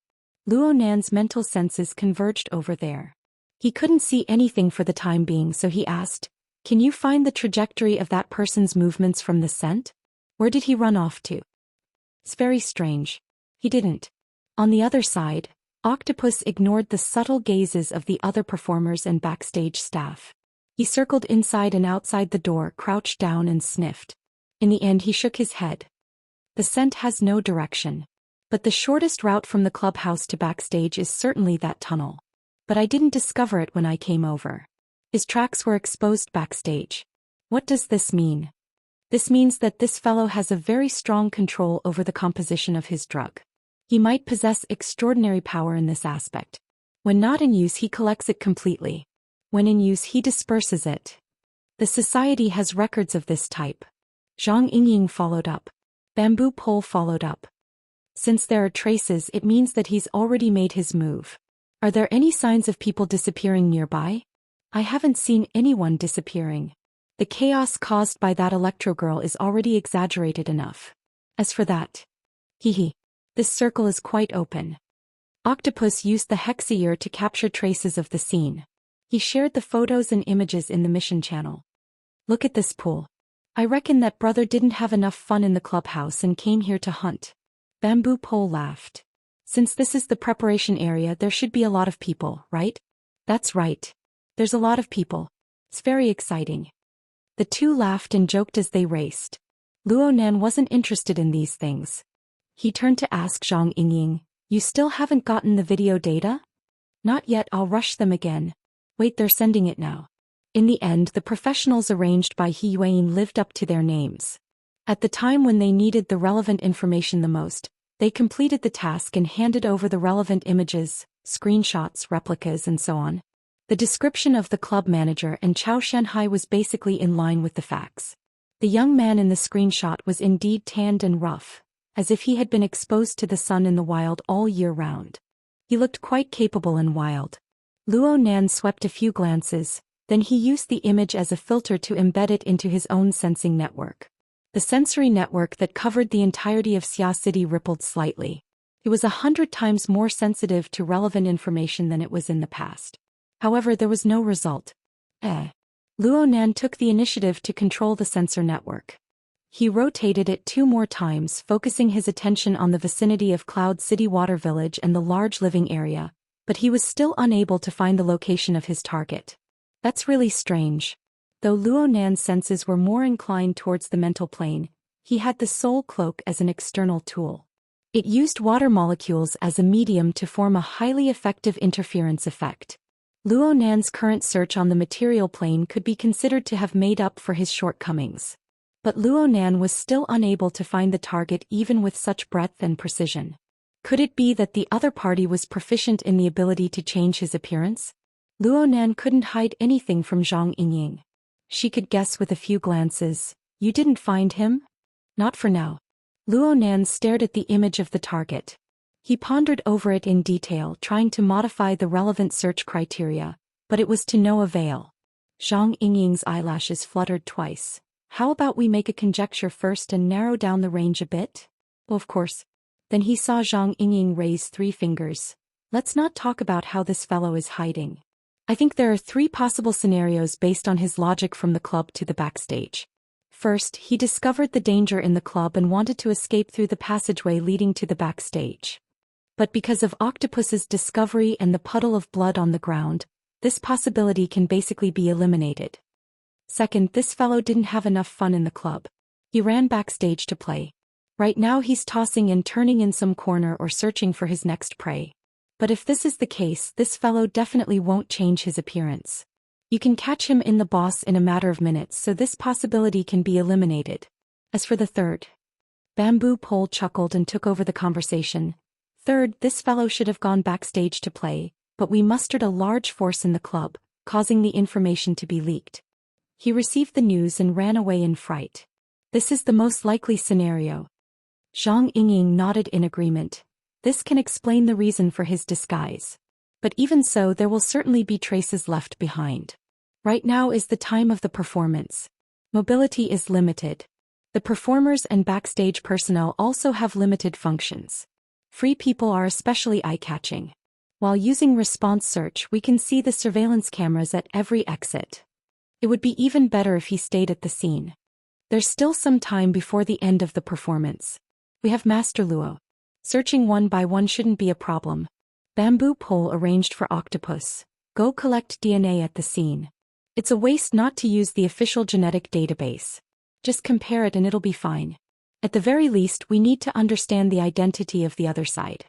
Luonan's mental senses converged over there. He couldn't see anything for the time being, so he asked, "Can you find the trajectory of that person's movements from the scent? Where did he run off to?" It's very strange. He didn't. On the other side, Octopus ignored the subtle gazes of the other performers and backstage staff. He circled inside and outside the door, crouched down and sniffed. In the end he shook his head. The scent has no direction. But the shortest route from the clubhouse to backstage is certainly that tunnel. But I didn't discover it when I came over. His tracks were exposed backstage. What does this mean? This means that this fellow has a very strong control over the composition of his drug. He might possess extraordinary power in this aspect. When not in use, he collects it completely. When in use, he disperses it. The society has records of this type. Zhang Yingying followed up. Bamboo Pole followed up. Since there are traces, it means that he's already made his move. Are there any signs of people disappearing nearby? I haven't seen anyone disappearing. The chaos caused by that Electro girl is already exaggerated enough. As for that, this circle is quite open. Octopus used the Hexier to capture traces of the scene. He shared the photos and images in the mission channel. "Look at this pool. I reckon that brother didn't have enough fun in the clubhouse and came here to hunt." Bamboo Pole laughed. "Since this is the preparation area, there should be a lot of people, right?" "That's right. There's a lot of people. It's very exciting." The two laughed and joked as they raced. Luonan wasn't interested in these things. He turned to ask Zhang Yingying, "You still haven't gotten the video data?" "Not yet, I'll rush them again." "Wait, they're sending it now." In the end, the professionals arranged by He Yuan lived up to their names. At the time when they needed the relevant information the most, they completed the task and handed over the relevant images, screenshots, replicas, and so on. The description of the club manager and Chao Shanhai was basically in line with the facts. The young man in the screenshot was indeed tanned and rough, as if he had been exposed to the sun in the wild all year round. He looked quite capable and wild. Luonan swept a few glances, then he used the image as a filter to embed it into his own sensing network. The sensory network that covered the entirety of Xia City rippled slightly. It was 100 times more sensitive to relevant information than it was in the past. However, there was no result. Luonan took the initiative to control the sensor network. He rotated it 2 more times, focusing his attention on the vicinity of Cloud City Water Village and the large living area, but he was still unable to find the location of his target. That's really strange. Though Luonan's senses were more inclined towards the mental plane, he had the soul cloak as an external tool. It used water molecules as a medium to form a highly effective interference effect. Luonan's current search on the material plane could be considered to have made up for his shortcomings. But Luonan was still unable to find the target even with such breadth and precision. Could it be that the other party was proficient in the ability to change his appearance? Luonan couldn't hide anything from Zhang Yingying. She could guess with a few glances. "You didn't find him?" "Not for now." Luonan stared at the image of the target. He pondered over it in detail, trying to modify the relevant search criteria, but it was to no avail. Zhang Yingying's eyelashes fluttered twice. How about we make a conjecture first and narrow down the range a bit? Well, of course. Then he saw Zhang Yingying raise 3 fingers. Let's not talk about how this fellow is hiding. I think there are 3 possible scenarios based on his logic from the club to the backstage. First, he discovered the danger in the club and wanted to escape through the passageway leading to the backstage. But because of Octopus's discovery and the puddle of blood on the ground, this possibility can basically be eliminated. Second, this fellow didn't have enough fun in the club. He ran backstage to play. Right now he's tossing and turning in some corner or searching for his next prey. But if this is the case, this fellow definitely won't change his appearance. You can catch him in the boss in a matter of minutes, so this possibility can be eliminated. As for the third, Bamboo Pole chuckled and took over the conversation. Third, this fellow should have gone backstage to play, but we mustered a large force in the club, causing the information to be leaked. He received the news and ran away in fright. This is the most likely scenario. Zhang Yingying nodded in agreement. This can explain the reason for his disguise. But even so, there will certainly be traces left behind. Right now is the time of the performance. Mobility is limited. The performers and backstage personnel also have limited functions. Free people are especially eye-catching. While using response search, we can see the surveillance cameras at every exit. It would be even better if he stayed at the scene. There's still some time before the end of the performance. We have Master Luo. Searching one by one shouldn't be a problem. Bamboo Pole arranged for Octopus. Go collect DNA at the scene. It's a waste not to use the official genetic database. Just compare it and it'll be fine. At the very least, we need to understand the identity of the other side.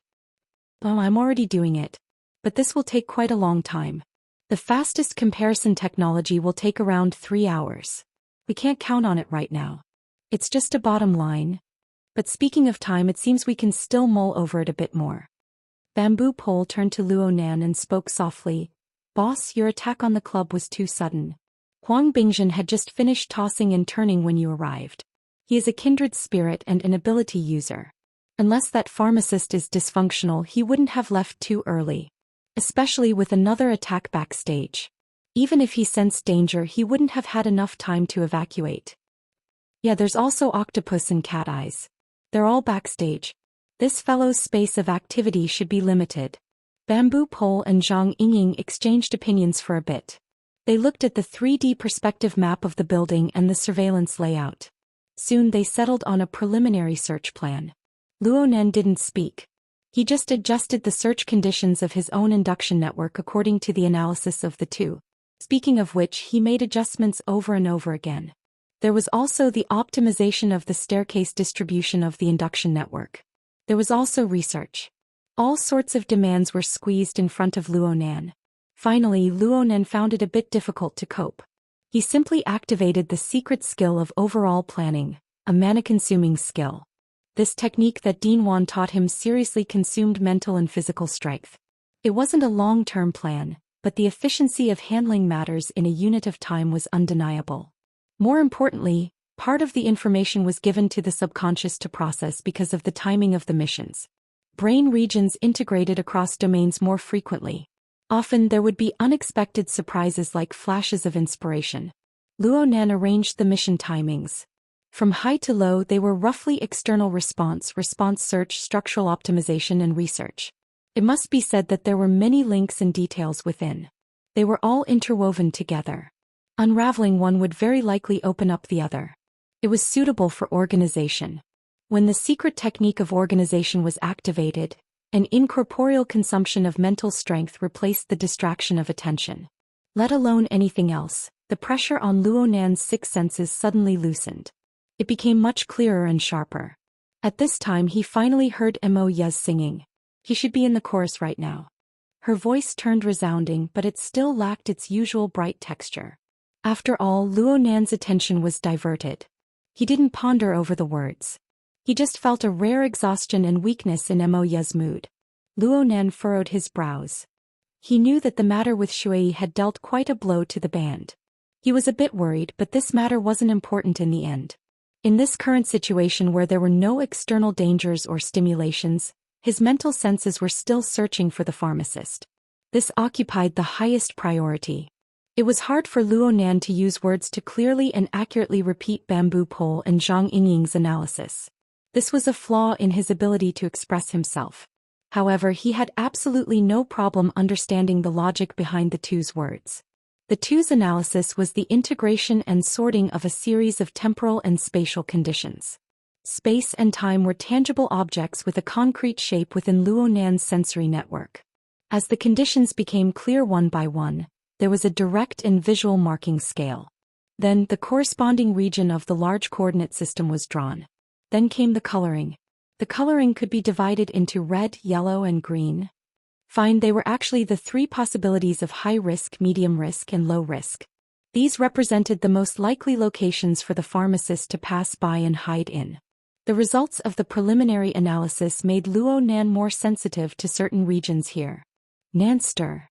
Well, I'm already doing it. But this will take quite a long time. The fastest comparison technology will take around 3 hours. We can't count on it right now. It's just a bottom line. But speaking of time, it seems we can still mull over it a bit more. Bamboo Pole turned to Luo Nan and spoke softly. Boss, your attack on the club was too sudden. Huang Bingzhen had just finished tossing and turning when you arrived. He is a kindred spirit and an ability user. Unless that pharmacist is dysfunctional, he wouldn't have left too early. Especially with another attack backstage. Even if he sensed danger, he wouldn't have had enough time to evacuate. Yeah, there's also Octopus and Cat Eyes. They're all backstage. This fellow's space of activity should be limited. Bamboo Pole and Zhang Yingying exchanged opinions for a bit. They looked at the 3D perspective map of the building and the surveillance layout. Soon they settled on a preliminary search plan. Luo Nan didn't speak. He just adjusted the search conditions of his own induction network according to the analysis of the two. Speaking of which, he made adjustments over and over again. There was also the optimization of the staircase distribution of the induction network. There was also research. All sorts of demands were squeezed in front of Luo Nan. Finally, Luo Nan found it a bit difficult to cope. He simply activated the secret skill of overall planning, a mana-consuming skill. This technique that Dean Wan taught him seriously consumed mental and physical strength. It wasn't a long-term plan, but the efficiency of handling matters in a unit of time was undeniable. More importantly, part of the information was given to the subconscious to process because of the timing of the missions. Brain regions integrated across domains more frequently. Often there would be unexpected surprises like flashes of inspiration. Luo Nan arranged the mission timings. From high to low, they were roughly external response search, structural optimization, and research. It must be said that there were many links and details within. They were all interwoven together. Unraveling one would very likely open up the other. It was suitable for organization. When the secret technique of organization was activated, an incorporeal consumption of mental strength replaced the distraction of attention. Let alone anything else, the pressure on Luo Nan's 6 senses suddenly loosened. It became much clearer and sharper. At this time he finally heard Mo Yuz singing. He should be in the chorus right now. Her voice turned resounding, but it still lacked its usual bright texture. After all, Luo Nan's attention was diverted. He didn't ponder over the words. He just felt a rare exhaustion and weakness in Mo Yuz's mood. Luo Nan furrowed his brows. He knew that the matter with Shui had dealt quite a blow to the band. He was a bit worried, but this matter wasn't important in the end. In this current situation where there were no external dangers or stimulations, his mental senses were still searching for the pharmacist. This occupied the highest priority. It was hard for Luo Nan to use words to clearly and accurately repeat Bamboo Pole and Zhang Yingying's analysis. This was a flaw in his ability to express himself. However, he had absolutely no problem understanding the logic behind the two's words. The two's analysis was the integration and sorting of a series of temporal and spatial conditions. Space and time were tangible objects with a concrete shape within Luo Nan's sensory network. As the conditions became clear one by one, there was a direct and visual marking scale. Then, the corresponding region of the large coordinate system was drawn. Then came the coloring. The coloring could be divided into red, yellow, and green. Fine, they were actually the three possibilities of high risk, medium risk, and low risk. These represented the most likely locations for the pharmacist to pass by and hide in. The results of the preliminary analysis made Luo Nan more sensitive to certain regions here. Nanster.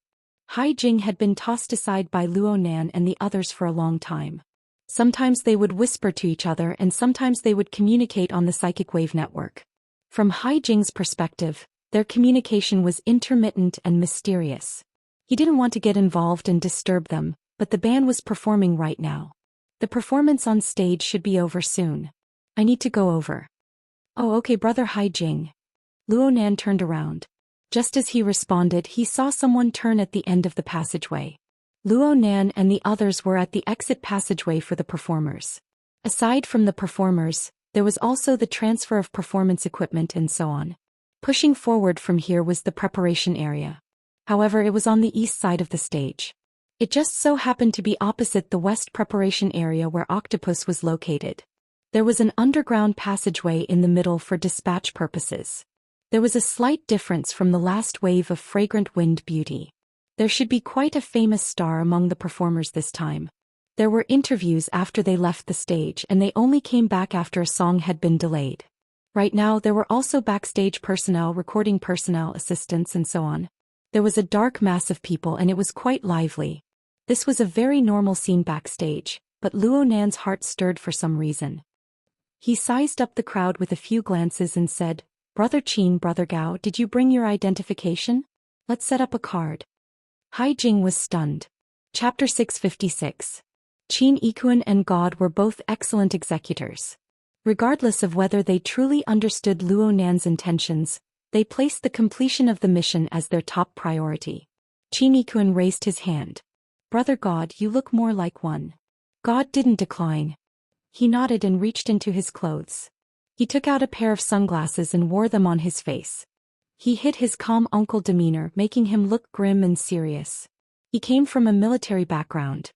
Hai Jing had been tossed aside by Luo Nan and the others for a long time. Sometimes they would whisper to each other and sometimes they would communicate on the psychic wave network. From Hai Jing's perspective, their communication was intermittent and mysterious. He didn't want to get involved and disturb them, but the band was performing right now. The performance on stage should be over soon. I need to go over. Oh, okay, brother Hai Jing. Luo Nan turned around. Just as he responded, he saw someone turn at the end of the passageway. Luo Nan and the others were at the exit passageway for the performers. Aside from the performers, there was also the transfer of performance equipment and so on. Pushing forward from here was the preparation area. However, it was on the east side of the stage. It just so happened to be opposite the west preparation area where Octopus was located. There was an underground passageway in the middle for dispatch purposes. There was a slight difference from the last wave of Fragrant Wind Beauty. There should be quite a famous star among the performers this time. There were interviews after they left the stage and they only came back after a song had been delayed. Right now there were also backstage personnel, recording personnel, assistants and so on. There was a dark mass of people and it was quite lively. This was a very normal scene backstage, but Luo Nan's heart stirred for some reason. He sized up the crowd with a few glances and said, "Brother Qin, Brother Gao, did you bring your identification? Let's set up a card." Hai Jing was stunned. Chapter 656. Qin Yikuan and God were both excellent executors. Regardless of whether they truly understood Luo Nan's intentions, they placed the completion of the mission as their top priority. Qin Yikuan raised his hand. "Brother God, you look more like one." God didn't decline. He nodded and reached into his clothes. He took out a pair of sunglasses and wore them on his face. He hid his calm uncle demeanor, making him look grim and serious. He came from a military background.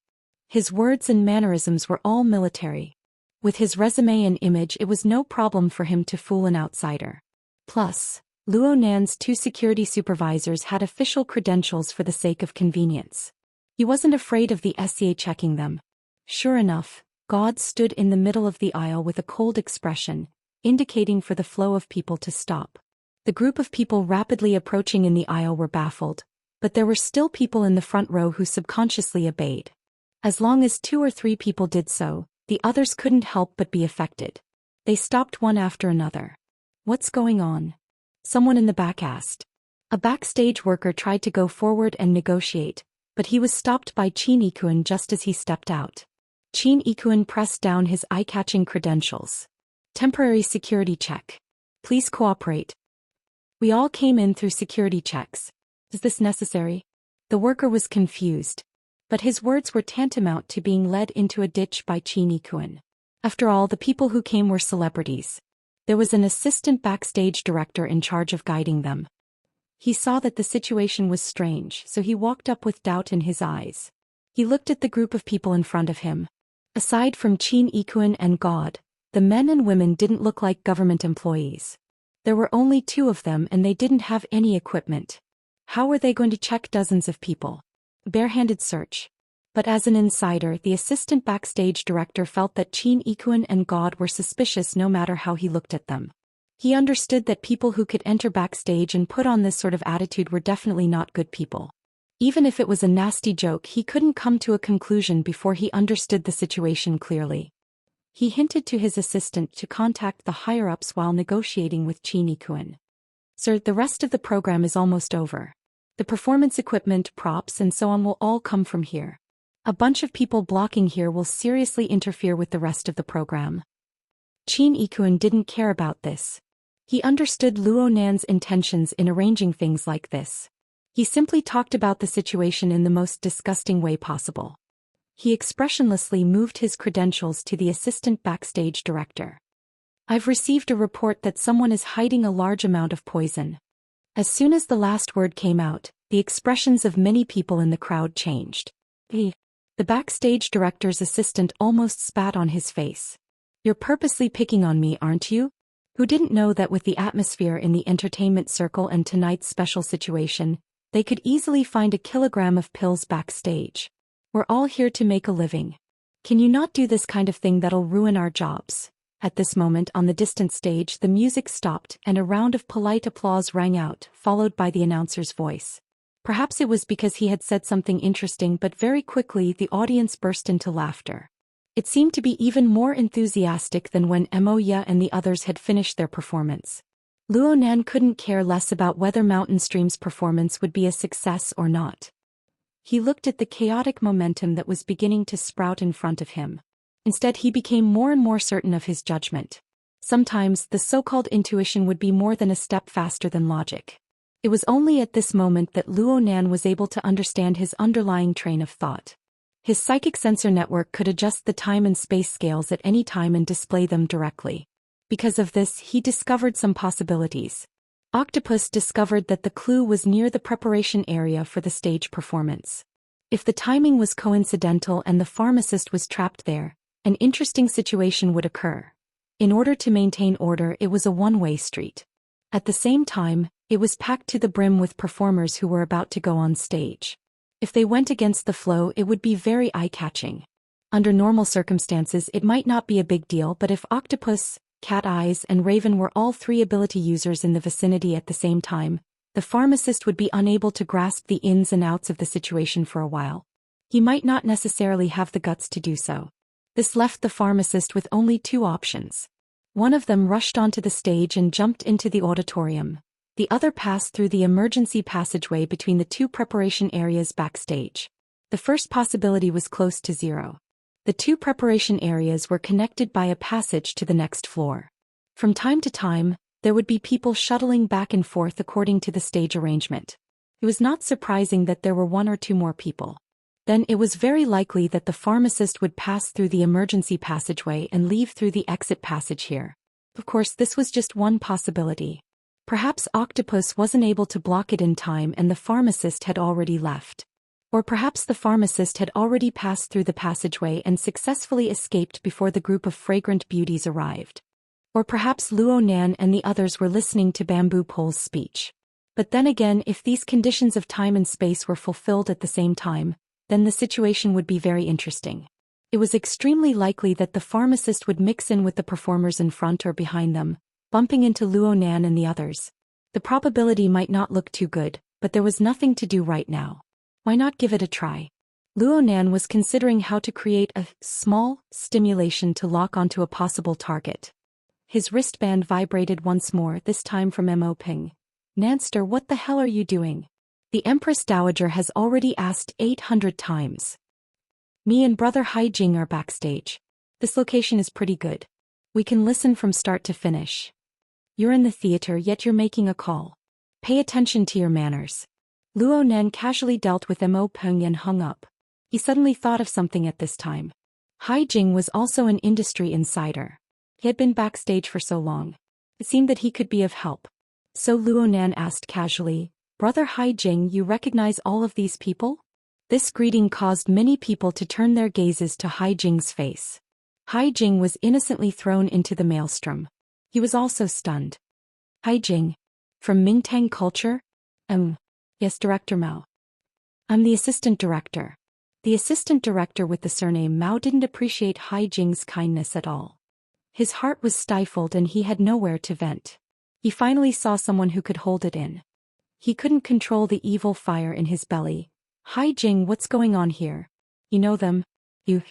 His words and mannerisms were all military. With his resume and image, it was no problem for him to fool an outsider. Plus, Luo Nan's two security supervisors had official credentials for the sake of convenience. He wasn't afraid of the SCA checking them. Sure enough, God stood in the middle of the aisle with a cold expression, indicating for the flow of people to stop. The group of people rapidly approaching in the aisle were baffled, but there were still people in the front row who subconsciously obeyed. As long as 2 or 3 people did so, the others couldn't help but be affected. They stopped one after another. "What's going on?" someone in the back asked. A backstage worker tried to go forward and negotiate, but he was stopped by Qin Yikuan just as he stepped out. Qin Yikuan pressed down his eye-catching credentials. "Temporary security check. Please cooperate. We all came in through security checks. Is this necessary?" The worker was confused. But his words were tantamount to being led into a ditch by Qin Yikuan. After all, the people who came were celebrities. There was an assistant backstage director in charge of guiding them. He saw that the situation was strange, so he walked up with doubt in his eyes. He looked at the group of people in front of him. Aside from Qin Yikuan and God, the men and women didn't look like government employees. There were only 2 of them and they didn't have any equipment. How were they going to check dozens of people? Barehanded search. But as an insider, the assistant backstage director felt that Qin Yikuan and God were suspicious no matter how he looked at them. He understood that people who could enter backstage and put on this sort of attitude were definitely not good people. Even if it was a nasty joke, he couldn't come to a conclusion before he understood the situation clearly. He hinted to his assistant to contact the higher-ups while negotiating with Qin Yikuan. "Sir, the rest of the program is almost over. The performance equipment, props and so on will all come from here. A bunch of people blocking here will seriously interfere with the rest of the program. Qin Yikun didn't care about this. He understood Luo Nan's intentions in arranging things like this. He simply talked about the situation in the most disgusting way possible. He expressionlessly moved his credentials to the assistant backstage director. I've received a report that someone is hiding a large amount of poison. As soon as the last word came out, the expressions of many people in the crowd changed. The backstage director's assistant almost spat on his face. You're purposely picking on me, aren't you? Who didn't know that with the atmosphere in the entertainment circle and tonight's special situation, they could easily find a kilogram of pills backstage? We're all here to make a living. Can you not do this kind of thing that'll ruin our jobs? At this moment on the distant stage the music stopped and a round of polite applause rang out, followed by the announcer's voice. Perhaps it was because he had said something interesting, but very quickly the audience burst into laughter. It seemed to be even more enthusiastic than when Moya and the others had finished their performance. Luo Nan couldn't care less about whether Mountain Stream's performance would be a success or not. He looked at the chaotic momentum that was beginning to sprout in front of him. Instead he became more and more certain of his judgment. Sometimes the so-called intuition would be more than a step faster than logic. It was only at this moment that Luo Nan was able to understand his underlying train of thought. His psychic sensor network could adjust the time and space scales at any time and display them directly. Because of this, he discovered some possibilities. Octopus discovered that the clue was near the preparation area for the stage performance. If the timing was coincidental and the pharmacist was trapped there, an interesting situation would occur. In order to maintain order, it was a one-way street. At the same time, it was packed to the brim with performers who were about to go on stage. If they went against the flow, it would be very eye-catching. Under normal circumstances it might not be a big deal, but if Octopus, Cat Eyes and Raven were all three ability users in the vicinity at the same time, the pharmacist would be unable to grasp the ins and outs of the situation for a while. He might not necessarily have the guts to do so. This left the pharmacist with only two options. One of them rushed onto the stage and jumped into the auditorium. The other passed through the emergency passageway between the two preparation areas backstage. The first possibility was close to zero. The two preparation areas were connected by a passage to the next floor. From time to time, there would be people shuttling back and forth according to the stage arrangement. It was not surprising that there were one or two more people. Then it was very likely that the pharmacist would pass through the emergency passageway and leave through the exit passage here. Of course, this was just one possibility. Perhaps Octopus wasn't able to block it in time and the pharmacist had already left. Or perhaps the pharmacist had already passed through the passageway and successfully escaped before the group of fragrant beauties arrived. Or perhaps Luo Nan and the others were listening to Bamboo Pole's speech. But then again, if these conditions of time and space were fulfilled at the same time, then the situation would be very interesting. It was extremely likely that the pharmacist would mix in with the performers in front or behind them, bumping into Luo Nan and the others. The probability might not look too good, but there was nothing to do right now. Why not give it a try? Luo Nan was considering how to create a small stimulation to lock onto a possible target. His wristband vibrated once more, this time from Mo Ping. Nanster, what the hell are you doing? The Empress Dowager has already asked 800 times. Me and Brother Hai Jing are backstage. This location is pretty good. We can listen from start to finish. You're in the theater, yet you're making a call. Pay attention to your manners. Luo Nan casually dealt with Mo Peng and hung up. He suddenly thought of something at this time. Hai Jing was also an industry insider. He had been backstage for so long. It seemed that he could be of help. So Luo Nan asked casually, Brother Hai Jing, you recognize all of these people? This greeting caused many people to turn their gazes to Hai Jing's face. Hai Jing was innocently thrown into the maelstrom. He was also stunned. Hai Jing. From Mingtang culture? Yes, Director Mao. I'm the assistant director. The assistant director with the surname Mao didn't appreciate Hai Jing's kindness at all. His heart was stifled and he had nowhere to vent. He finally saw someone who could hold it in. He couldn't control the evil fire in his belly. Hai Jing, what's going on here? You know them? You.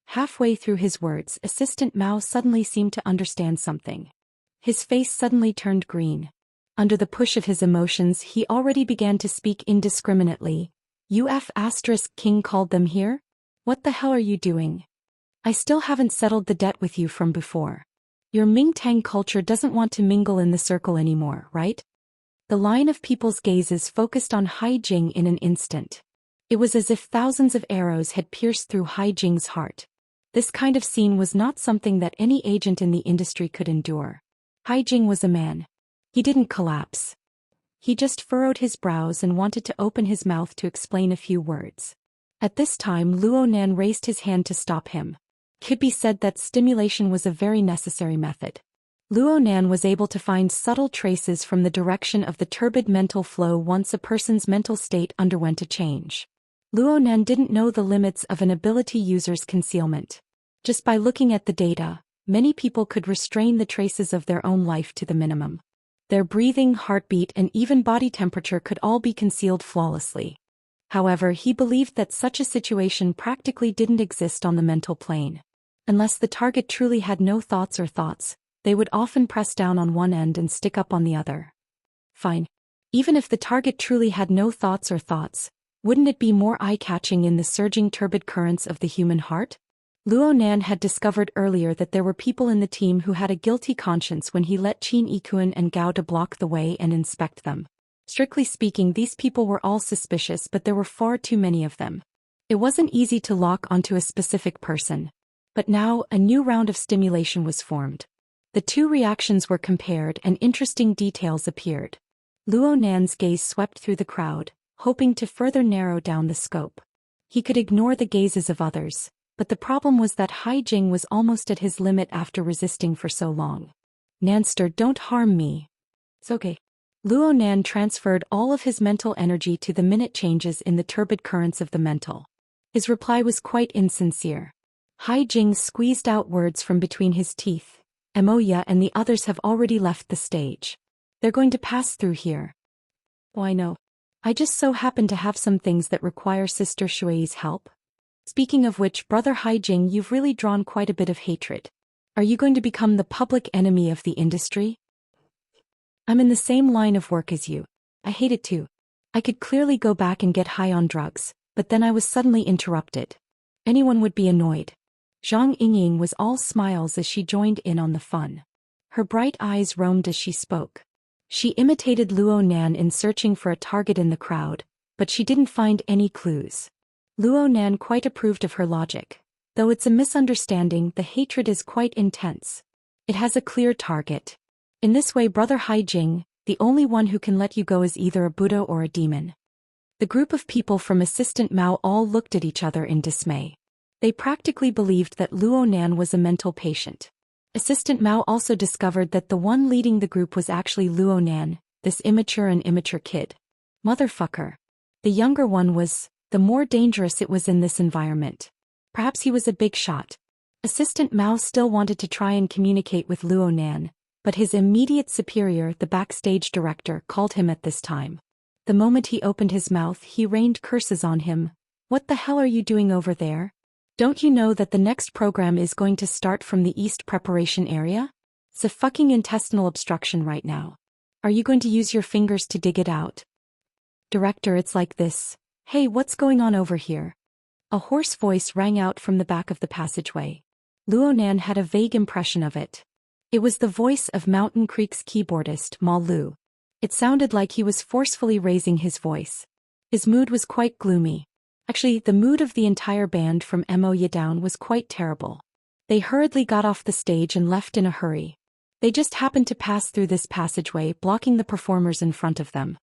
Halfway through his words, Assistant Mao suddenly seemed to understand something. His face suddenly turned green. Under the push of his emotions, he already began to speak indiscriminately. King called them here? What the hell are you doing? I still haven't settled the debt with you from before. Your Mingtang culture doesn't want to mingle in the circle anymore, right? The line of people's gazes focused on Hai Jing in an instant. It was as if thousands of arrows had pierced through Hai Jing's heart. This kind of scene was not something that any agent in the industry could endure. Hai Jing was a man. He didn't collapse. He just furrowed his brows and wanted to open his mouth to explain a few words. At this time Luo Nan raised his hand to stop him. Could be said that stimulation was a very necessary method. Luo Nan was able to find subtle traces from the direction of the turbid mental flow once a person's mental state underwent a change. Luo Nan didn't know the limits of an ability user's concealment. Just by looking at the data, many people could restrain the traces of their own life to the minimum. Their breathing, heartbeat, and even body temperature could all be concealed flawlessly. However, he believed that such a situation practically didn't exist on the mental plane. Unless the target truly had no thoughts or thoughts, they would often press down on one end and stick up on the other. Fine. Even if the target truly had no thoughts or thoughts, wouldn't it be more eye-catching in the surging turbid currents of the human heart? Luo Nan had discovered earlier that there were people in the team who had a guilty conscience when he let Qin Yikuan and Gao De block the way and inspect them. Strictly speaking, these people were all suspicious, but there were far too many of them. It wasn't easy to lock onto a specific person. But now, a new round of stimulation was formed. The two reactions were compared and interesting details appeared. Luo Nan's gaze swept through the crowd, hoping to further narrow down the scope. He could ignore the gazes of others, but the problem was that Hai Jing was almost at his limit after resisting for so long. Nanster, don't harm me. It's okay. Luo Nan transferred all of his mental energy to the minute changes in the turbid currents of the mental. His reply was quite insincere. Hai Jing squeezed out words from between his teeth. Moya and the others have already left the stage. They're going to pass through here. Oh, I know. I just so happen to have some things that require Sister Shui's help. Speaking of which, Brother Hai Jing, you've really drawn quite a bit of hatred. Are you going to become the public enemy of the industry? I'm in the same line of work as you. I hate it too. I could clearly go back and get high on drugs, but then I was suddenly interrupted. Anyone would be annoyed. Zhang Yingying was all smiles as she joined in on the fun. Her bright eyes roamed as she spoke. She imitated Luo Nan in searching for a target in the crowd, but she didn't find any clues. Luo Nan quite approved of her logic. Though it's a misunderstanding, the hatred is quite intense. It has a clear target. In this way, Brother Hai Jing, the only one who can let you go is either a Buddha or a demon. The group of people from Assistant Mao all looked at each other in dismay. They practically believed that Luo Nan was a mental patient. Assistant Mao also discovered that the one leading the group was actually Luo Nan, this immature and immature kid. Motherfucker. The younger one was, the more dangerous it was in this environment. Perhaps he was a big shot. Assistant Mao still wanted to try and communicate with Luo Nan, but his immediate superior, the backstage director, called him at this time. The moment he opened his mouth, he rained curses on him. What the hell are you doing over there? Don't you know that the next program is going to start from the East preparation area? It's a fucking intestinal obstruction right now. Are you going to use your fingers to dig it out? Director, it's like this. Hey, what's going on over here? A hoarse voice rang out from the back of the passageway. Luo Nan had a vague impression of it. It was the voice of Mountain Creek's keyboardist, Ma Lu. It sounded like he was forcefully raising his voice. His mood was quite gloomy. Actually, the mood of the entire band from Moya down was quite terrible. They hurriedly got off the stage and left in a hurry. They just happened to pass through this passageway, blocking the performers in front of them.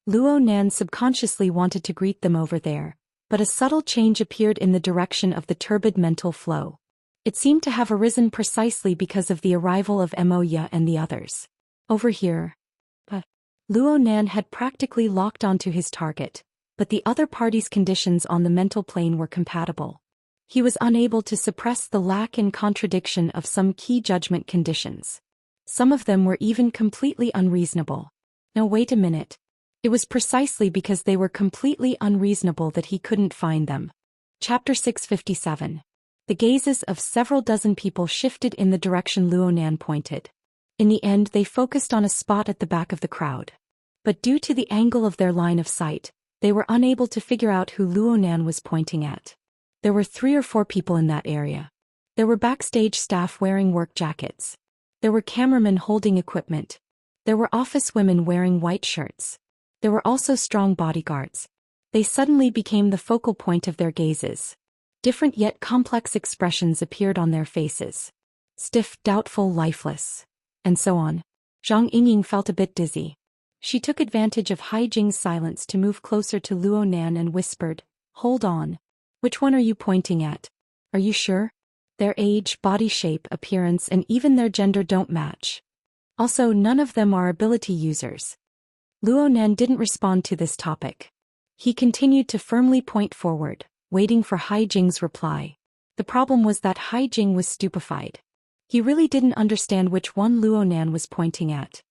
Luo Nan subconsciously wanted to greet them over there, but a subtle change appeared in the direction of the turbid mental flow. It seemed to have arisen precisely because of the arrival of Moya and the others. Over here. Luo Nan had practically locked onto his target, but the other party's conditions on the mental plane were compatible. He was unable to suppress the lack and contradiction of some key judgment conditions. Some of them were even completely unreasonable. No, wait a minute. It was precisely because they were completely unreasonable that he couldn't find them. Chapter 657. The gazes of several dozen people shifted in the direction Luo Nan pointed. In the end, they focused on a spot at the back of the crowd. But due to the angle of their line of sight, they were unable to figure out who Luo Nan was pointing at. There were 3 or 4 people in that area. There were backstage staff wearing work jackets. There were cameramen holding equipment. There were office women wearing white shirts. There were also strong bodyguards. They suddenly became the focal point of their gazes. Different yet complex expressions appeared on their faces. Stiff, doubtful, lifeless. And so on. Zhang Yingying felt a bit dizzy. She took advantage of Hai Jing's silence to move closer to Luo Nan and whispered, "Hold on. Which one are you pointing at? Are you sure? Their age, body shape, appearance, and even their gender don't match. Also, none of them are ability users." Luo Nan didn't respond to this topic. He continued to firmly point forward, waiting for Hai Jing's reply. The problem was that Hai Jing was stupefied. He really didn't understand which one Luo Nan was pointing at.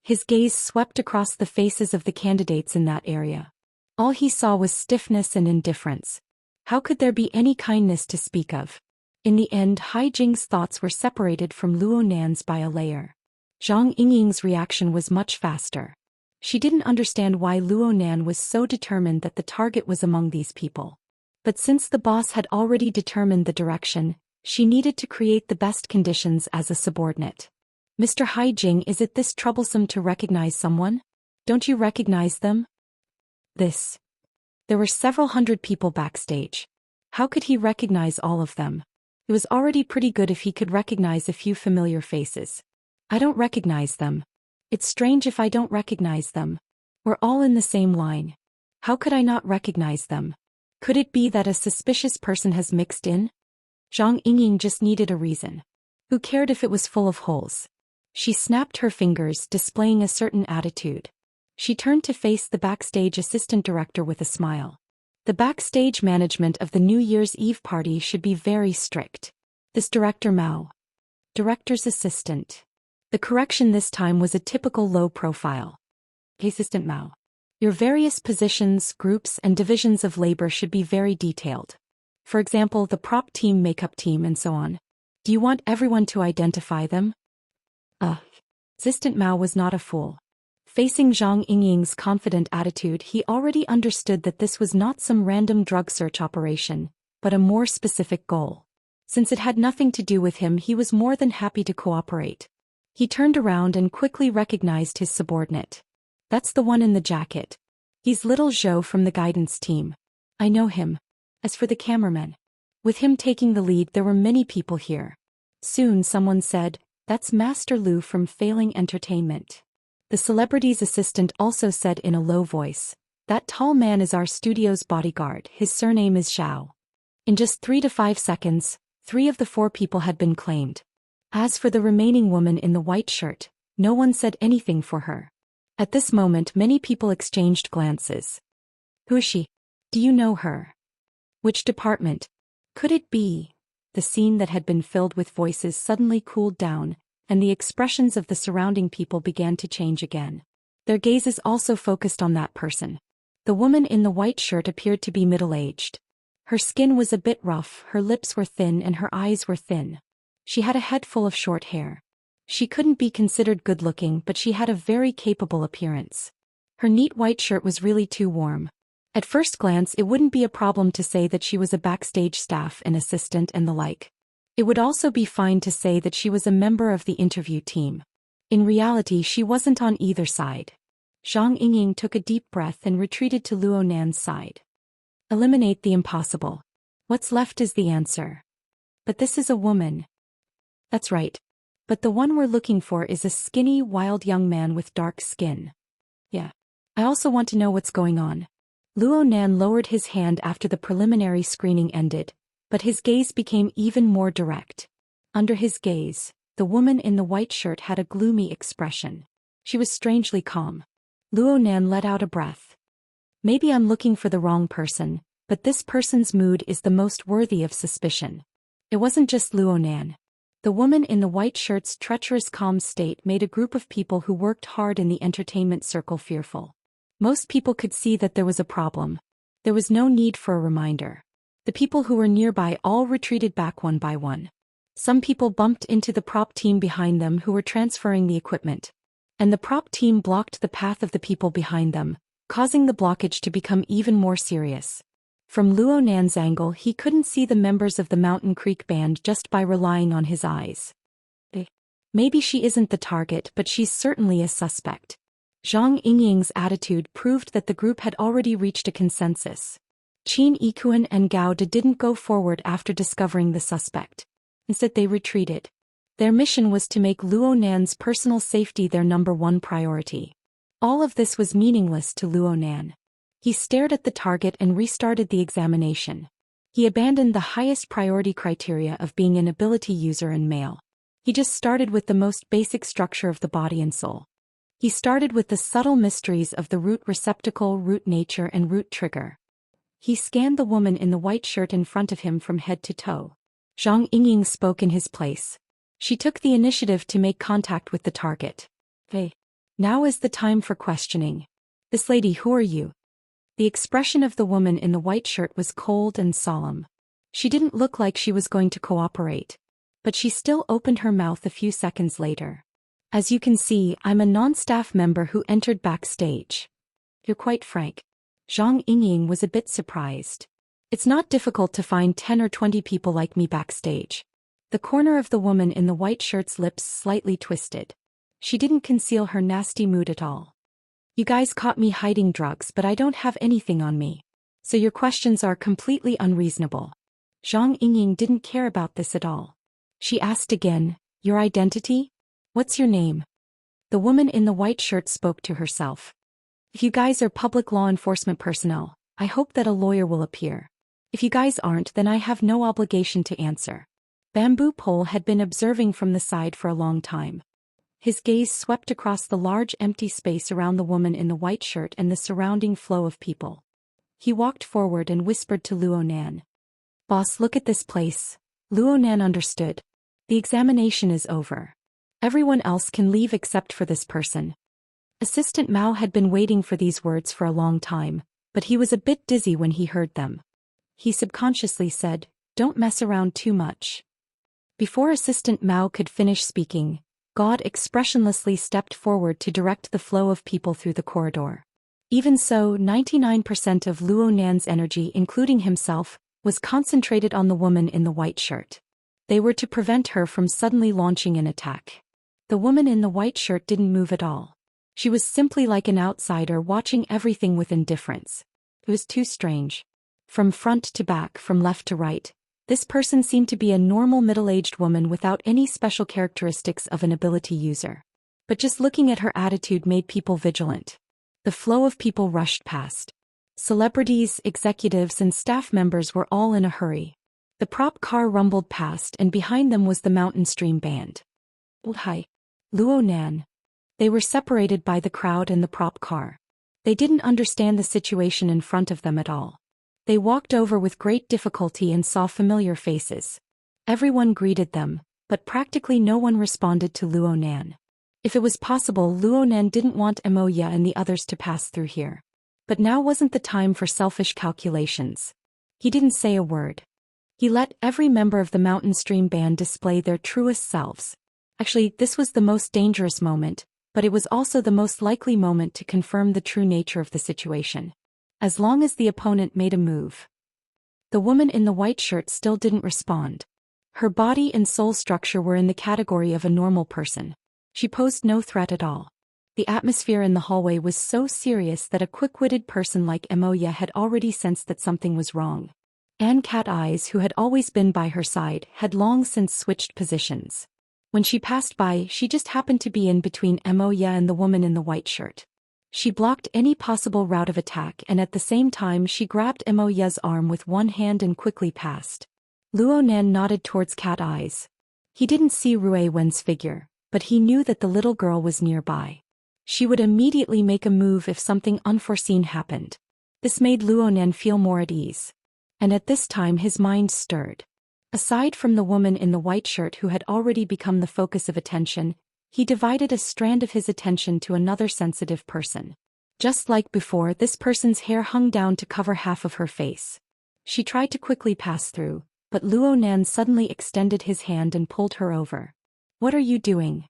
His gaze swept across the faces of the candidates in that area. All he saw was stiffness and indifference. How could there be any kindness to speak of? In the end, Hai Jing's thoughts were separated from Luo Nan's by a layer. Zhang Yingying's reaction was much faster. She didn't understand why Luo Nan was so determined that the target was among these people. But since the boss had already determined the direction, she needed to create the best conditions as a subordinate. "Mr. Hai Jing, is it this troublesome to recognize someone? Don't you recognize them?" There were several hundred people backstage. How could he recognize all of them? It was already pretty good if he could recognize a few familiar faces. "I don't recognize them. It's strange if I don't recognize them. We're all in the same line. How could I not recognize them? Could it be that a suspicious person has mixed in?" Zhang Yingying just needed a reason. Who cared if it was full of holes? She snapped her fingers, displaying a certain attitude. She turned to face the backstage assistant director with a smile. The backstage management of the New Year's Eve party should be very strict. This Director Mao. Director's assistant. The correction this time was a typical low profile. Assistant Mao. Your various positions, groups, and divisions of labor should be very detailed. For example, the prop team, makeup team, and so on. Do you want everyone to identify them? Assistant Mao was not a fool. Facing Zhang Yingying's confident attitude, he already understood that this was not some random drug search operation, but a more specific goal. Since it had nothing to do with him, he was more than happy to cooperate. He turned around and quickly recognized his subordinate. "That's the one in the jacket. He's little Zhou from the guidance team. I know him." As for the cameraman, with him taking the lead, there were many people here. Soon someone said, "That's Master Lu from Failing Entertainment." The celebrity's assistant also said in a low voice, "That tall man is our studio's bodyguard. His surname is Zhao." In just 3 to 5 seconds, 3 of the 4 people had been claimed. As for the remaining woman in the white shirt, no one said anything for her. At this moment, many people exchanged glances. "Who is she? Do you know her? Which department? Could it be?" The scene that had been filled with voices suddenly cooled down, and the expressions of the surrounding people began to change again. Their gazes also focused on that person. The woman in the white shirt appeared to be middle-aged. Her skin was a bit rough, her lips were thin, and her eyes were thin. She had a head full of short hair. She couldn't be considered good-looking, but she had a very capable appearance. Her neat white shirt was really too warm. At first glance, it wouldn't be a problem to say that she was a backstage staff, an assistant, and the like. It would also be fine to say that she was a member of the interview team. In reality, she wasn't on either side. Zhang Yingying took a deep breath and retreated to Luo Nan's side. Eliminate the impossible. What's left is the answer. But this is a woman. That's right. But the one we're looking for is a skinny, wild young man with dark skin. Yeah. I also want to know what's going on. Luo Nan lowered his hand after the preliminary screening ended, but his gaze became even more direct. Under his gaze, the woman in the white shirt had a gloomy expression. She was strangely calm. Luo Nan let out a breath. Maybe I'm looking for the wrong person, but this person's mood is the most worthy of suspicion. It wasn't just Luo Nan. The woman in the white shirt's treacherous calm state made a group of people who worked hard in the entertainment circle fearful. Most people could see that there was a problem. There was no need for a reminder. The people who were nearby all retreated back one by one. Some people bumped into the prop team behind them who were transferring the equipment. And the prop team blocked the path of the people behind them, causing the blockage to become even more serious. From Luo Nan's angle, he couldn't see the members of the Mountain Creek band just by relying on his eyes. Maybe she isn't the target, but she's certainly a suspect. Zhang Yingying's attitude proved that the group had already reached a consensus. Qin Yikuan and Gao De didn't go forward after discovering the suspect. Instead, they retreated. Their mission was to make Luo Nan's personal safety their #1 priority. All of this was meaningless to Luo Nan. He stared at the target and restarted the examination. He abandoned the highest priority criteria of being an ability user and male. He just started with the most basic structure of the body and soul. He started with the subtle mysteries of the root receptacle, root nature, and root trigger. He scanned the woman in the white shirt in front of him from head to toe. Zhang Yingying spoke in his place. She took the initiative to make contact with the target. Hey. Now is the time for questioning. This lady, who are you? The expression of the woman in the white shirt was cold and solemn. She didn't look like she was going to cooperate. But she still opened her mouth a few seconds later. As you can see, I'm a non-staff member who entered backstage. You're quite frank. Zhang Yingying was a bit surprised. It's not difficult to find 10 or 20 people like me backstage. The corner of the woman in the white shirt's lips slightly twisted. She didn't conceal her nasty mood at all. You guys caught me hiding drugs, but I don't have anything on me. So your questions are completely unreasonable. Zhang Yingying didn't care about this at all. She asked again, your identity? What's your name? The woman in the white shirt spoke to herself. If you guys are public law enforcement personnel, I hope that a lawyer will appear. If you guys aren't, then I have no obligation to answer. Bamboo Pole had been observing from the side for a long time. His gaze swept across the large empty space around the woman in the white shirt and the surrounding flow of people. He walked forward and whispered to Luo Nan. Boss, look at this place. Luo Nan understood. The examination is over. Everyone else can leave except for this person. Assistant Mao had been waiting for these words for a long time, but he was a bit dizzy when he heard them. He subconsciously said, don't mess around too much. Before Assistant Mao could finish speaking, God expressionlessly stepped forward to direct the flow of people through the corridor. Even so, 99% of Luo Nan's energy, including himself, was concentrated on the woman in the white shirt. They were to prevent her from suddenly launching an attack. The woman in the white shirt didn't move at all. She was simply like an outsider watching everything with indifference. It was too strange. From front to back, from left to right, this person seemed to be a normal middle-aged woman without any special characteristics of an ability user. But just looking at her attitude made people vigilant. The flow of people rushed past. Celebrities, executives, and staff members were all in a hurry. The prop car rumbled past, and behind them was the Mountain Stream Band. Hi. Luo Nan. They were separated by the crowd and the prop car. They didn't understand the situation in front of them at all. They walked over with great difficulty and saw familiar faces. Everyone greeted them, but practically no one responded to Luo Nan. If it was possible, Luo Nan didn't want Moya and the others to pass through here. But now wasn't the time for selfish calculations. He didn't say a word. He let every member of the Mountain Stream Band display their truest selves. Actually, this was the most dangerous moment, but it was also the most likely moment to confirm the true nature of the situation. As long as the opponent made a move. The woman in the white shirt still didn't respond. Her body and soul structure were in the category of a normal person. She posed no threat at all. The atmosphere in the hallway was so serious that a quick-witted person like Moya had already sensed that something was wrong. Anne Cat Eyes, who had always been by her side, had long since switched positions. When she passed by, she just happened to be in between Moya and the woman in the white shirt. She blocked any possible route of attack, and at the same time she grabbed Moya's arm with one hand and quickly passed. Luo Nan nodded towards Cat Eyes. He didn't see Rui Wen's figure, but he knew that the little girl was nearby. She would immediately make a move if something unforeseen happened. This made Luo Nan feel more at ease. And at this time his mind stirred. Aside from the woman in the white shirt who had already become the focus of attention, he divided a strand of his attention to another sensitive person. Just like before, this person's hair hung down to cover half of her face. She tried to quickly pass through, but Luo Nan suddenly extended his hand and pulled her over. What are you doing?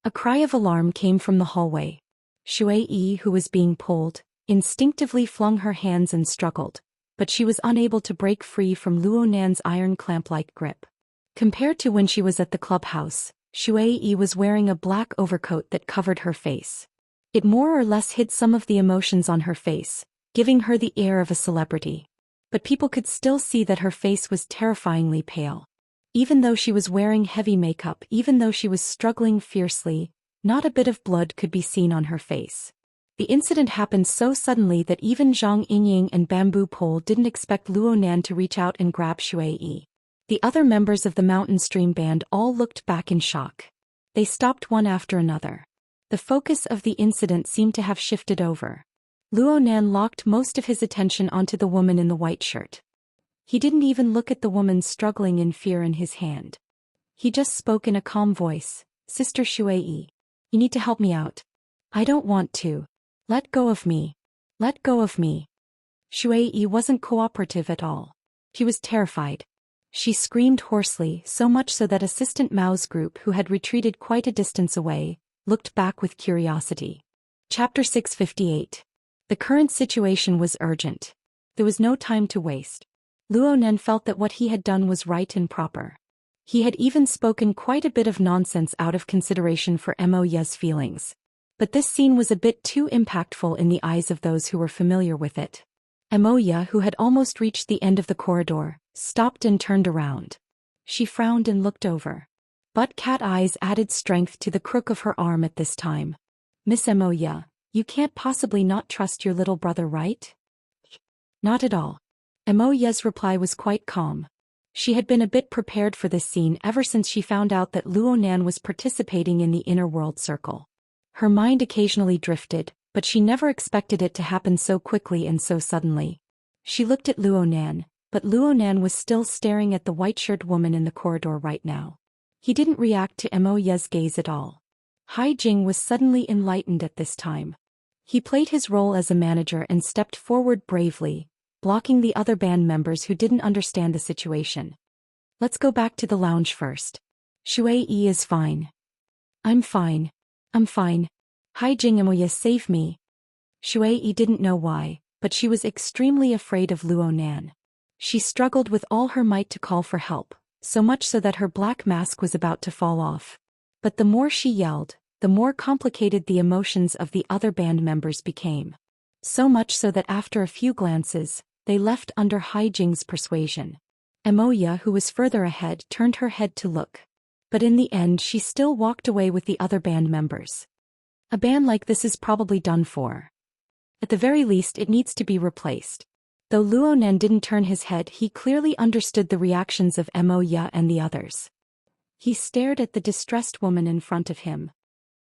A cry of alarm came from the hallway. Shui Yi, who was being pulled, instinctively flung her hands and struggled, but she was unable to break free from Luo Nan's iron clamp-like grip. Compared to when she was at the clubhouse, Xue Yi was wearing a black overcoat that covered her face. It more or less hid some of the emotions on her face, giving her the air of a celebrity. But people could still see that her face was terrifyingly pale. Even though she was wearing heavy makeup, even though she was struggling fiercely, not a bit of blood could be seen on her face. The incident happened so suddenly that even Zhang Yingying and Bamboo Pole didn't expect Luo Nan to reach out and grab Xue Yi. The other members of the Mountain Stream Band all looked back in shock. They stopped one after another. The focus of the incident seemed to have shifted over. Luo Nan locked most of his attention onto the woman in the white shirt. He didn't even look at the woman struggling in fear in his hand. He just spoke in a calm voice, "Sister Xue Yi, you need to help me out. I don't want to. Let go of me. Let go of me." Xue Yi wasn't cooperative at all. She was terrified. She screamed hoarsely, so much so that Assistant Mao's group, who had retreated quite a distance away, looked back with curiosity. Chapter 658. The current situation was urgent. There was no time to waste. Luo Nan felt that what he had done was right and proper. He had even spoken quite a bit of nonsense out of consideration for Mo Ye's feelings. But this scene was a bit too impactful in the eyes of those who were familiar with it. Mo Ye, who had almost reached the end of the corridor, stopped and turned around. She frowned and looked over. But cat eyes added strength to the crook of her arm at this time. "Miss Mo Ye, you can't possibly not trust your little brother, right?" "Not at all." Mo Ye's reply was quite calm. She had been a bit prepared for this scene ever since she found out that Luo Nan was participating in the inner world circle. Her mind occasionally drifted, but she never expected it to happen so quickly and so suddenly. She looked at Luo Nan, but Luo Nan was still staring at the white-shirt woman in the corridor right now. He didn't react to Mo Ye's gaze at all. Hai Jing was suddenly enlightened at this time. He played his role as a manager and stepped forward bravely, blocking the other band members who didn't understand the situation. "Let's go back to the lounge first. Xue Yi is fine." "I'm fine. I'm fine. Hai Jing and Mo Ye, save me." Xue Yi didn't know why, but she was extremely afraid of Luo Nan. She struggled with all her might to call for help, so much so that her black mask was about to fall off. But the more she yelled, the more complicated the emotions of the other band members became. So much so that after a few glances, they left under Hai Jing's persuasion. Mo Ye, who was further ahead, turned her head to look. But in the end she still walked away with the other band members. A band like this is probably done for. At the very least it needs to be replaced. Though Luo Nan didn't turn his head, he clearly understood the reactions of Mo Ye and the others. He stared at the distressed woman in front of him.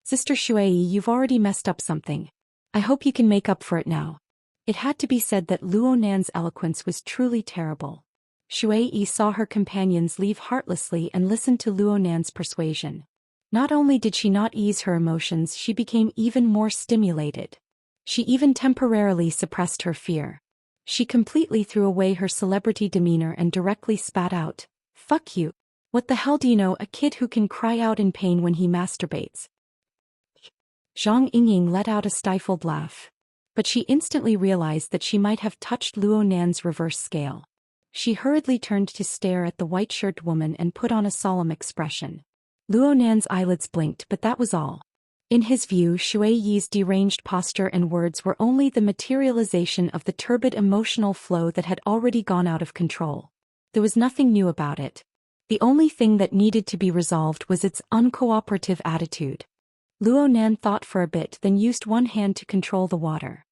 "Sister Xue Yi, you've already messed up something. I hope you can make up for it now." It had to be said that Luo Nan's eloquence was truly terrible. Xue Yi saw her companions leave heartlessly and listened to Luo Nan's persuasion. Not only did she not ease her emotions, she became even more stimulated. She even temporarily suppressed her fear. She completely threw away her celebrity demeanor and directly spat out, "Fuck you. What the hell do you know, a kid who can cry out in pain when he masturbates?" Zhang Yingying let out a stifled laugh. But she instantly realized that she might have touched Luo Nan's reverse scale. She hurriedly turned to stare at the white-shirt woman and put on a solemn expression. Luo Nan's eyelids blinked, but that was all. In his view, Xue Yi's deranged posture and words were only the materialization of the turbid emotional flow that had already gone out of control. There was nothing new about it. The only thing that needed to be resolved was its uncooperative attitude. Luo Nan thought for a bit, then used one hand to control the water.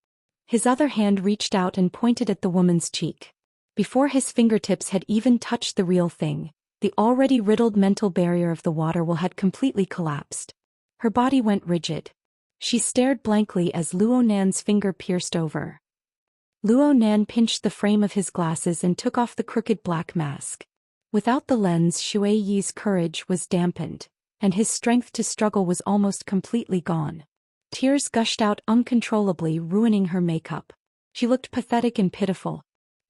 His other hand reached out and pointed at the woman's cheek. Before his fingertips had even touched the real thing, the already riddled mental barrier of the water well had completely collapsed. Her body went rigid. She stared blankly as Luo Nan's finger pierced over. Luo Nan pinched the frame of his glasses and took off the crooked black mask. Without the lens, Xue Yi's courage was dampened, and his strength to struggle was almost completely gone. Tears gushed out uncontrollably, ruining her makeup. She looked pathetic and pitiful.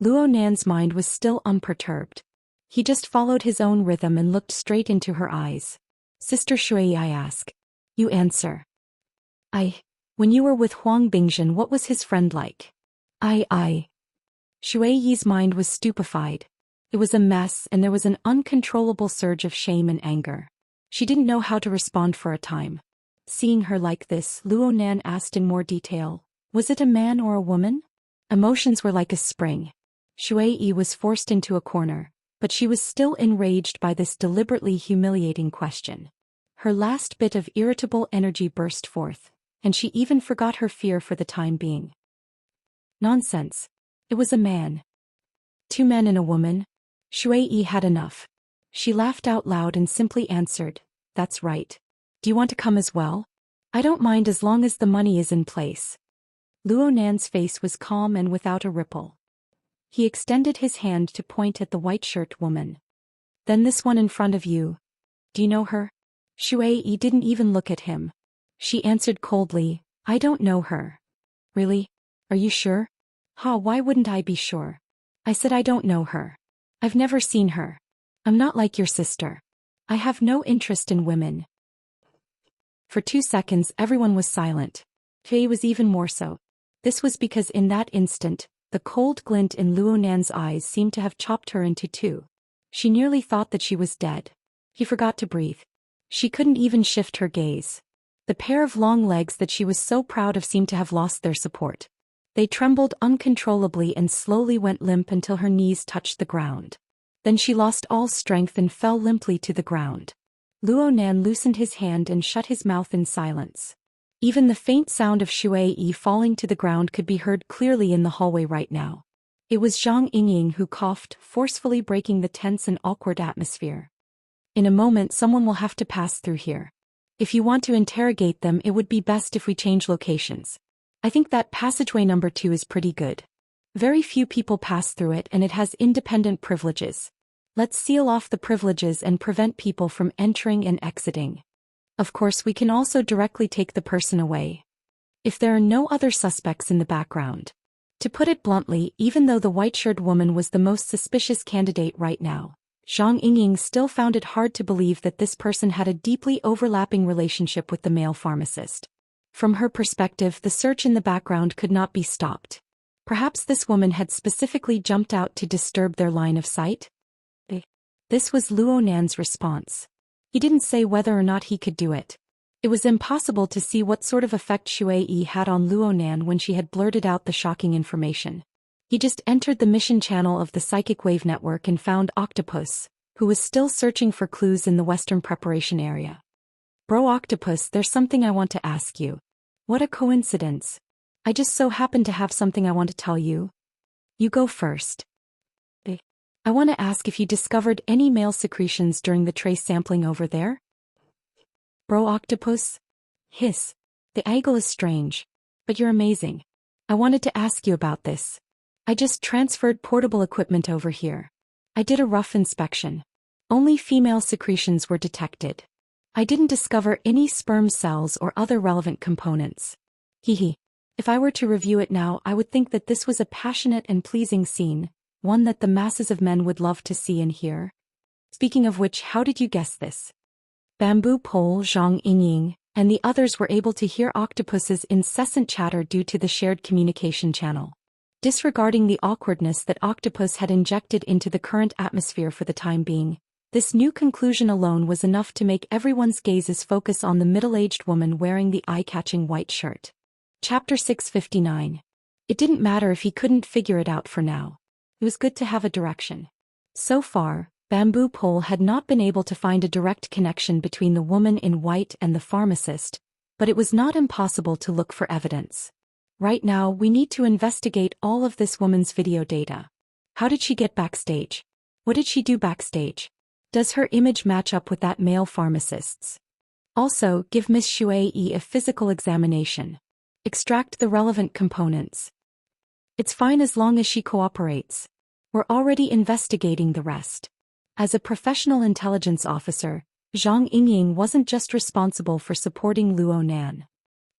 Luo Nan's mind was still unperturbed. He just followed his own rhythm and looked straight into her eyes. "Sister Xue," I ask. You answer. When you were with Huang Bingjin, what was his friend like? Shui Yi's mind was stupefied. It was a mess and there was an uncontrollable surge of shame and anger. She didn't know how to respond for a time. Seeing her like this, Luo Nan asked in more detail, was it a man or a woman? Emotions were like a spring. Shui Yi was forced into a corner, but she was still enraged by this deliberately humiliating question. Her last bit of irritable energy burst forth, and she even forgot her fear for the time being. Nonsense. It was a man. 2 men and a woman. Shui Yi had enough. She laughed out loud and simply answered, that's right. Do you want to come as well? I don't mind as long as the money is in place. Luo Nan's face was calm and without a ripple. He extended his hand to point at the white-shirt woman. Then this one in front of you. Do you know her? Shui Yi didn't even look at him. She answered coldly, I don't know her. Really? Are you sure? Why wouldn't I be sure? I said I don't know her. I've never seen her. I'm not like your sister. I have no interest in women. For 2 seconds everyone was silent. Fei was even more so. This was because in that instant, the cold glint in Luo Nan's eyes seemed to have chopped her into 2. She nearly thought that she was dead. He forgot to breathe. She couldn't even shift her gaze. The pair of long legs that she was so proud of seemed to have lost their support. They trembled uncontrollably and slowly went limp until her knees touched the ground. Then she lost all strength and fell limply to the ground. Luo Nan loosened his hand and shut his mouth in silence. Even the faint sound of Shui Yi falling to the ground could be heard clearly in the hallway right now. It was Zhang Yingying who coughed, forcefully breaking the tense and awkward atmosphere. In a moment someone will have to pass through here. If you want to interrogate them, it would be best if we change locations. I think that passageway number 2 is pretty good. Very few people pass through it and it has independent privileges. Let's seal off the privileges and prevent people from entering and exiting. Of course, we can also directly take the person away. If there are no other suspects in the background. To put it bluntly, even though the white-shirt woman was the most suspicious candidate right now, Zhang Yingying still found it hard to believe that this person had a deeply overlapping relationship with the male pharmacist. From her perspective, the search in the background could not be stopped. Perhaps this woman had specifically jumped out to disturb their line of sight? This was Luo Nan's response. He didn't say whether or not he could do it. It was impossible to see what sort of effect Shui Yi had on Luo Nan when she had blurted out the shocking information. He just entered the mission channel of the Psychic Wave Network and found Octopus, who was still searching for clues in the Western Preparation area. Bro Octopus, there's something I want to ask you. What a coincidence. I just so happen to have something I want to tell you. You go first. I want to ask if you discovered any male secretions during the trace sampling over there? Bro Octopus? Hiss. The angle is strange. But you're amazing. I wanted to ask you about this. I just transferred portable equipment over here. I did a rough inspection. Only female secretions were detected. I didn't discover any sperm cells or other relevant components. Hehe. If I were to review it now, I would think that this was a passionate and pleasing scene, one that the masses of men would love to see and hear. Speaking of which, how did you guess this? Bamboo Pole, Zhang Yingying, and the others were able to hear Octopus's incessant chatter due to the shared communication channel. Disregarding the awkwardness that Octopus had injected into the current atmosphere for the time being, this new conclusion alone was enough to make everyone's gazes focus on the middle-aged woman wearing the eye-catching white shirt. Chapter 659. It didn't matter if he couldn't figure it out for now. It was good to have a direction. So far, Bamboo Pole had not been able to find a direct connection between the woman in white and the pharmacist, but it was not impossible to look for evidence. Right now, we need to investigate all of this woman's video data. How did she get backstage? What did she do backstage? Does her image match up with that male pharmacist's? Also, give Miss Shui Yi a physical examination. Extract the relevant components. It's fine as long as she cooperates. We're already investigating the rest. As a professional intelligence officer, Zhang Yingying wasn't just responsible for supporting Luo Nan.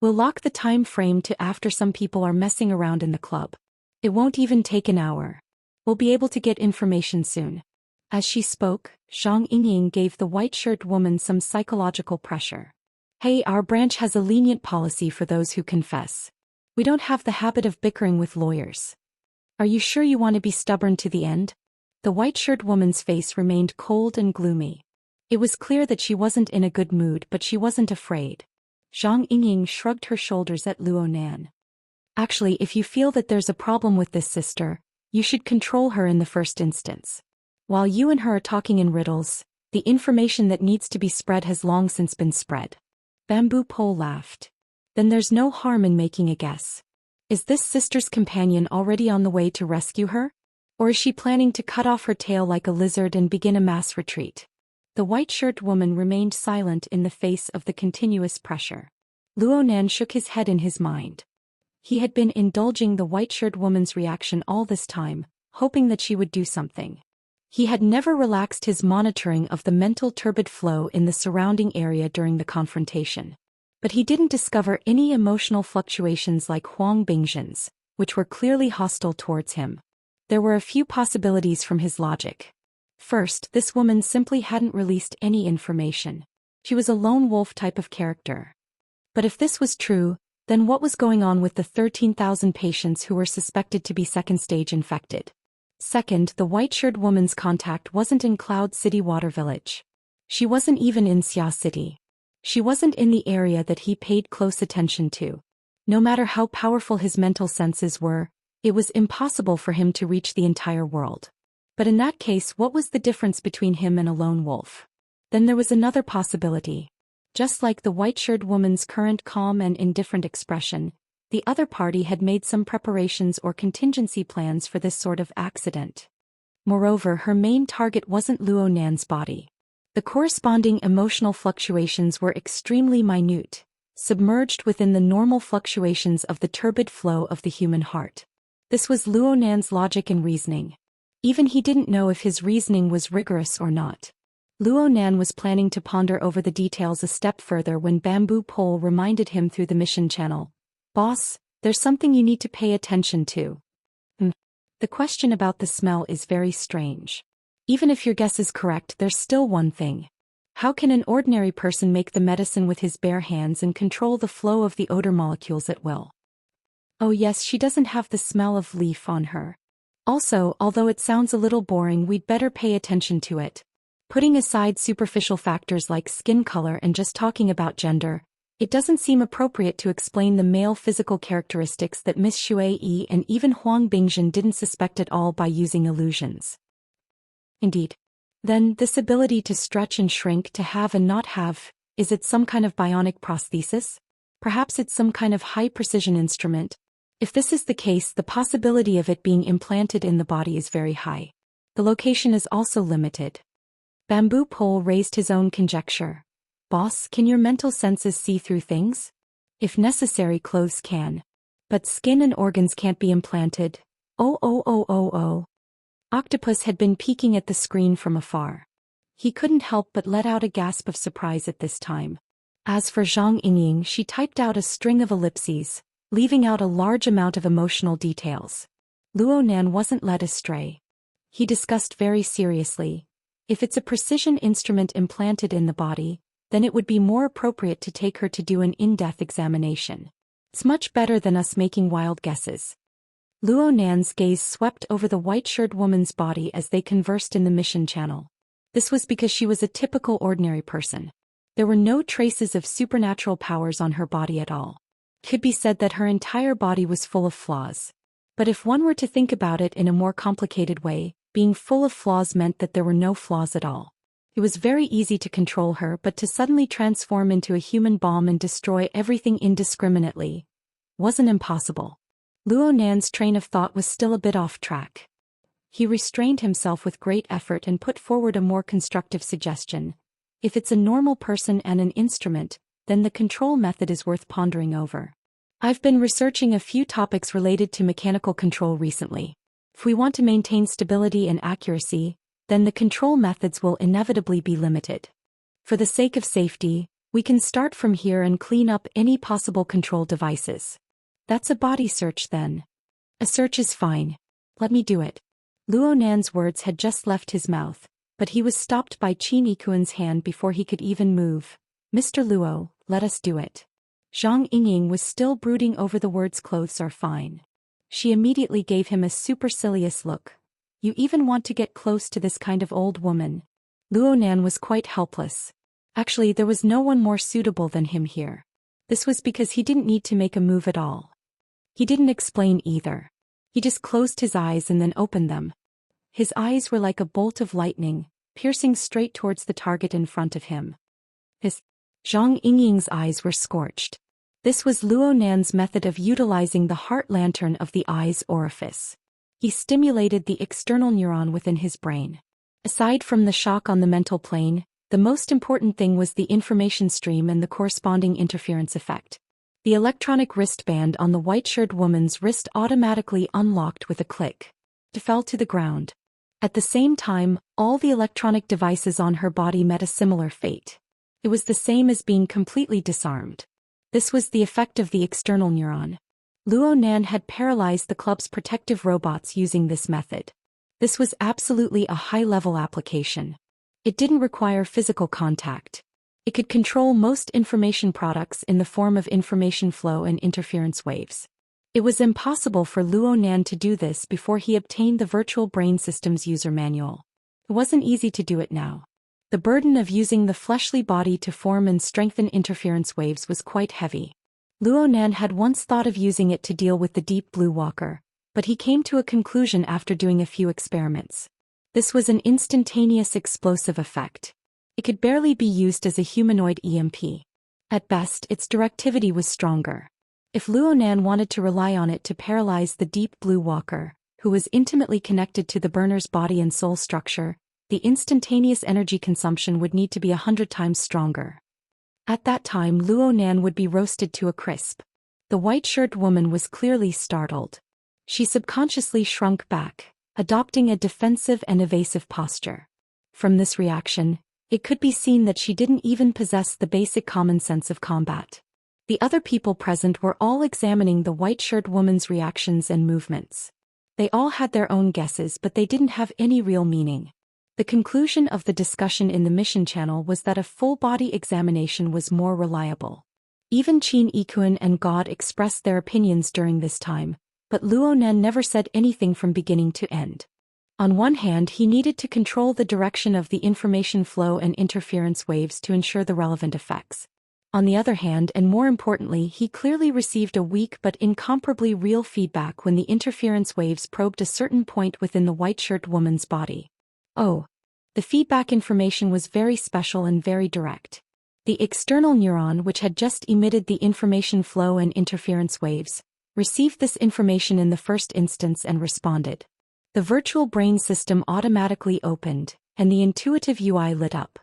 We'll lock the time frame to after some people are messing around in the club. It won't even take an hour. We'll be able to get information soon. As she spoke, Zhang Yingying gave the white-shirt woman some psychological pressure. Hey, our branch has a lenient policy for those who confess. We don't have the habit of bickering with lawyers. Are you sure you want to be stubborn to the end? The white-shirt woman's face remained cold and gloomy. It was clear that she wasn't in a good mood, but she wasn't afraid. Zhang Yingying shrugged her shoulders at Luo Nan. Actually, if you feel that there's a problem with this sister, you should control her in the first instance. While you and her are talking in riddles, the information that needs to be spread has long since been spread. Bamboo Pole laughed. Then there's no harm in making a guess. Is this sister's companion already on the way to rescue her? Or is she planning to cut off her tail like a lizard and begin a mass retreat? The white-shirt woman remained silent in the face of the continuous pressure. Luo Nan shook his head in his mind. He had been indulging the white-shirt woman's reaction all this time, hoping that she would do something. He had never relaxed his monitoring of the mental turbid flow in the surrounding area during the confrontation. But he didn't discover any emotional fluctuations like Huang Bingzhen's, which were clearly hostile towards him. There were a few possibilities from his logic. First, this woman simply hadn't released any information. She was a lone wolf type of character. But if this was true, then what was going on with the 13,000 patients who were suspected to be second-stage infected? Second, the white-shirt woman's contact wasn't in Cloud City Water Village. She wasn't even in Xia City. She wasn't in the area that he paid close attention to. No matter how powerful his mental senses were, it was impossible for him to reach the entire world. But in that case, what was the difference between him and a lone wolf? Then there was another possibility. Just like the white-shirt woman's current calm and indifferent expression, the other party had made some preparations or contingency plans for this sort of accident. Moreover, her main target wasn't Luo Nan's body. The corresponding emotional fluctuations were extremely minute, submerged within the normal fluctuations of the turbid flow of the human heart. This was Luo Nan's logic and reasoning. Even he didn't know if his reasoning was rigorous or not. Luo Nan was planning to ponder over the details a step further when Bamboo Pole reminded him through the mission channel. Boss, there's something you need to pay attention to. The question about the smell is very strange. Even if your guess is correct, there's still one thing. How can an ordinary person make the medicine with his bare hands and control the flow of the odor molecules at will? Oh yes, she doesn't have the smell of leaf on her. Also, although it sounds a little boring, we'd better pay attention to it. Putting aside superficial factors like skin color and just talking about gender, it doesn't seem appropriate to explain the male physical characteristics that Miss Xue Yi and even Huang Bingzhen didn't suspect at all by using illusions. Indeed. Then, this ability to stretch and shrink, to have and not have, is it some kind of bionic prosthesis? Perhaps it's some kind of high-precision instrument. If this is the case, the possibility of it being implanted in the body is very high. The location is also limited. Bamboo Pole raised his own conjecture. Boss, can your mental senses see through things? If necessary, clothes can. But skin and organs can't be implanted. Oh. Octopus had been peeking at the screen from afar. He couldn't help but let out a gasp of surprise at this time. As for Zhang Yingying, she typed out a string of ellipses, leaving out a large amount of emotional details. Luo Nan wasn't led astray. He discussed very seriously. If it's a precision instrument implanted in the body, then it would be more appropriate to take her to do an in-depth examination. It's much better than us making wild guesses. Luo Nan's gaze swept over the white-shirt woman's body as they conversed in the mission channel. This was because she was a typical ordinary person. There were no traces of supernatural powers on her body at all. It could be said that her entire body was full of flaws. But if one were to think about it in a more complicated way, being full of flaws meant that there were no flaws at all. It was very easy to control her, but to suddenly transform into a human bomb and destroy everything indiscriminately wasn't impossible. Luo Nan's train of thought was still a bit off track. He restrained himself with great effort and put forward a more constructive suggestion. If it's a normal person and an instrument, then the control method is worth pondering over. I've been researching a few topics related to mechanical control recently. If we want to maintain stability and accuracy, then the control methods will inevitably be limited. For the sake of safety, we can start from here and clean up any possible control devices. That's a body search then. A search is fine. Let me do it. Luo Nan's words had just left his mouth, but he was stopped by Qin Yikuan's hand before he could even move. Mr. Luo, let us do it. Zhang Yingying was still brooding over the words clothes are fine. She immediately gave him a supercilious look. You even want to get close to this kind of old woman? Luonan was quite helpless. Actually, there was no one more suitable than him here. This was because he didn't need to make a move at all. He didn't explain either. He just closed his eyes and then opened them. His eyes were like a bolt of lightning, piercing straight towards the target in front of him. Zhang Yingying's eyes were scorched. This was Luonan's method of utilizing the heart lantern of the eye's orifice. He stimulated the external neuron within his brain. Aside from the shock on the mental plane, the most important thing was the information stream and the corresponding interference effect. The electronic wristband on the white-shirted woman's wrist automatically unlocked with a click. It fell to the ground. At the same time, all the electronic devices on her body met a similar fate. It was the same as being completely disarmed. This was the effect of the external neuron. Luonan had paralyzed the club's protective robots using this method. This was absolutely a high-level application. It didn't require physical contact. It could control most information products in the form of information flow and interference waves. It was impossible for Luonan to do this before he obtained the Virtual Brain System's user manual. It wasn't easy to do it now. The burden of using the fleshly body to form and strengthen interference waves was quite heavy. Luonan had once thought of using it to deal with the Deep Blue Walker, but he came to a conclusion after doing a few experiments. This was an instantaneous explosive effect. It could barely be used as a humanoid EMP. At best, its directivity was stronger. If Luonan wanted to rely on it to paralyze the Deep Blue Walker, who was intimately connected to the burner's body and soul structure, the instantaneous energy consumption would need to be 100 times stronger. At that time, Luonan would be roasted to a crisp. The white-shirted woman was clearly startled. She subconsciously shrunk back, adopting a defensive and evasive posture. From this reaction, it could be seen that she didn't even possess the basic common sense of combat. The other people present were all examining the white-shirted woman's reactions and movements. They all had their own guesses, but they didn't have any real meaning. The conclusion of the discussion in the mission channel was that a full-body examination was more reliable. Even Qin Ikuan and God expressed their opinions during this time, but Luonan never said anything from beginning to end. On one hand, he needed to control the direction of the information flow and interference waves to ensure the relevant effects. On the other hand, and more importantly, he clearly received a weak but incomparably real feedback when the interference waves probed a certain point within the white-shirted woman's body. Oh, the feedback information was very special and very direct. The external neuron, which had just emitted the information flow and interference waves, received this information in the first instance and responded. The virtual brain system automatically opened, and the intuitive UI lit up.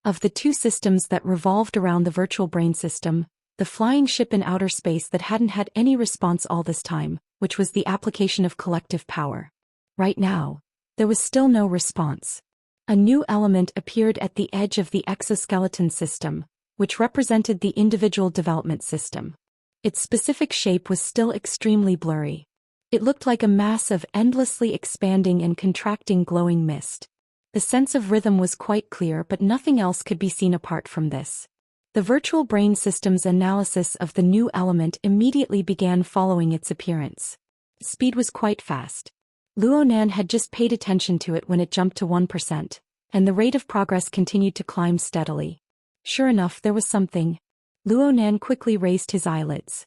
Of the two systems that revolved around the virtual brain system, the flying ship in outer space that hadn't had any response all this time, which was the application of collective power. Right now, there was still no response. A new element appeared at the edge of the exoskeleton system, which represented the individual development system. Its specific shape was still extremely blurry. It looked like a mass of endlessly expanding and contracting glowing mist. The sense of rhythm was quite clear, but nothing else could be seen apart from this. The virtual brain system's analysis of the new element immediately began following its appearance. Speed was quite fast. Luonan had just paid attention to it when it jumped to 1%, and the rate of progress continued to climb steadily. Sure enough, there was something. Luonan quickly raised his eyelids.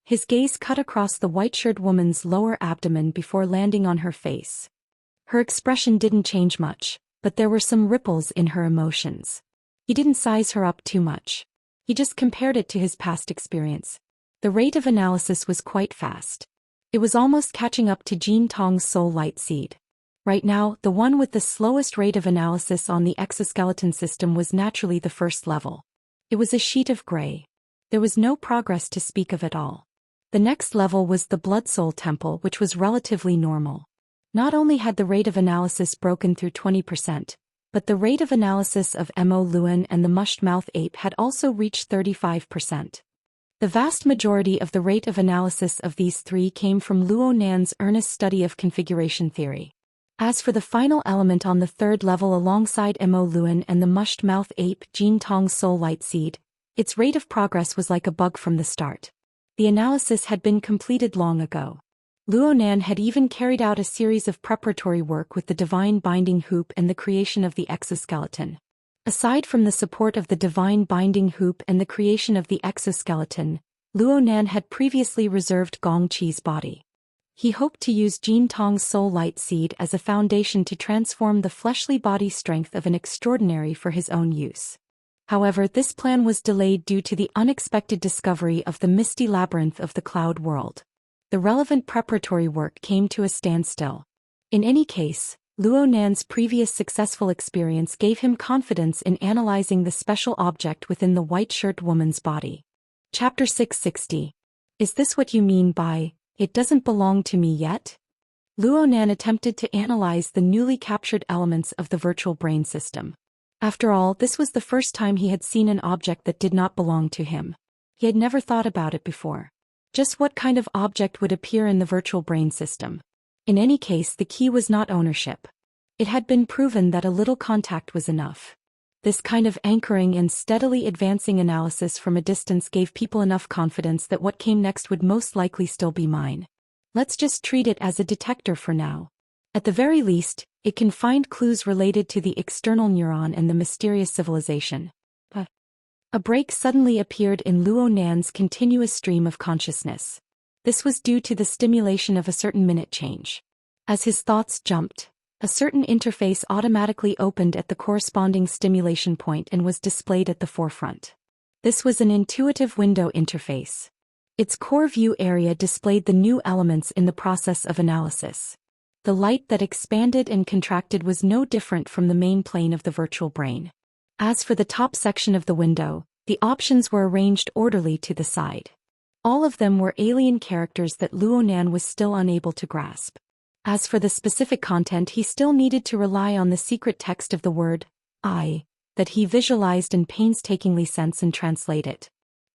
His gaze cut across the white-shirted woman's lower abdomen before landing on her face. Her expression didn't change much, but there were some ripples in her emotions. He didn't size her up too much. He just compared it to his past experience. The rate of analysis was quite fast. It was almost catching up to Jin Tong's soul light seed. Right now, the one with the slowest rate of analysis on the exoskeleton system was naturally the first level. It was a sheet of gray. There was no progress to speak of at all. The next level was the Blood Soul Temple, which was relatively normal. Not only had the rate of analysis broken through 20%, but the rate of analysis of Mo Luan and the Mushed Mouth Ape had also reached 35%. The vast majority of the rate of analysis of these three came from Luonan's earnest study of configuration theory. As for the final element on the third level alongside Mo Luan and the Mushed Mouth Ape, Jin Tong's Soul Light Seed, its rate of progress was like a bug from the start. The analysis had been completed long ago. Luonan had even carried out a series of preparatory work with the divine binding hoop and the creation of the exoskeleton. Aside from the support of the divine binding hoop and the creation of the exoskeleton, Luonan had previously reserved Gong Qi's body. He hoped to use Jin Tong's soul light seed as a foundation to transform the fleshly body strength of an extraordinary for his own use. However, this plan was delayed due to the unexpected discovery of the misty labyrinth of the cloud world. The relevant preparatory work came to a standstill. In any case, Luonan's previous successful experience gave him confidence in analyzing the special object within the white shirt woman's body. Chapter 660. Is this what you mean by, "It doesn't belong to me yet"? Luonan attempted to analyze the newly captured elements of the virtual brain system. After all, this was the first time he had seen an object that did not belong to him. He had never thought about it before. Just what kind of object would appear in the virtual brain system? In any case, the key was not ownership. It had been proven that a little contact was enough. This kind of anchoring and steadily advancing analysis from a distance gave people enough confidence that what came next would most likely still be mine. Let's just treat it as a detector for now. At the very least, it can find clues related to the external neuron and the mysterious civilization. A break suddenly appeared in Luonan's continuous stream of consciousness. This was due to the stimulation of a certain minute change. As his thoughts jumped, a certain interface automatically opened at the corresponding stimulation point and was displayed at the forefront. This was an intuitive window interface. Its core view area displayed the new elements in the process of analysis. The light that expanded and contracted was no different from the main plane of the virtual brain. As for the top section of the window, the options were arranged orderly to the side. All of them were alien characters that Luonan was still unable to grasp. As for the specific content, he still needed to rely on the secret text of the word, "I," that he visualized and painstakingly sense and translate it.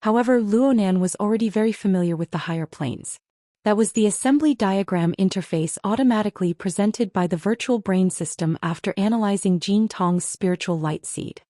However, Luonan was already very familiar with the higher planes. That was the assembly diagram interface automatically presented by the virtual brain system after analyzing Jin Tong's spiritual light seed.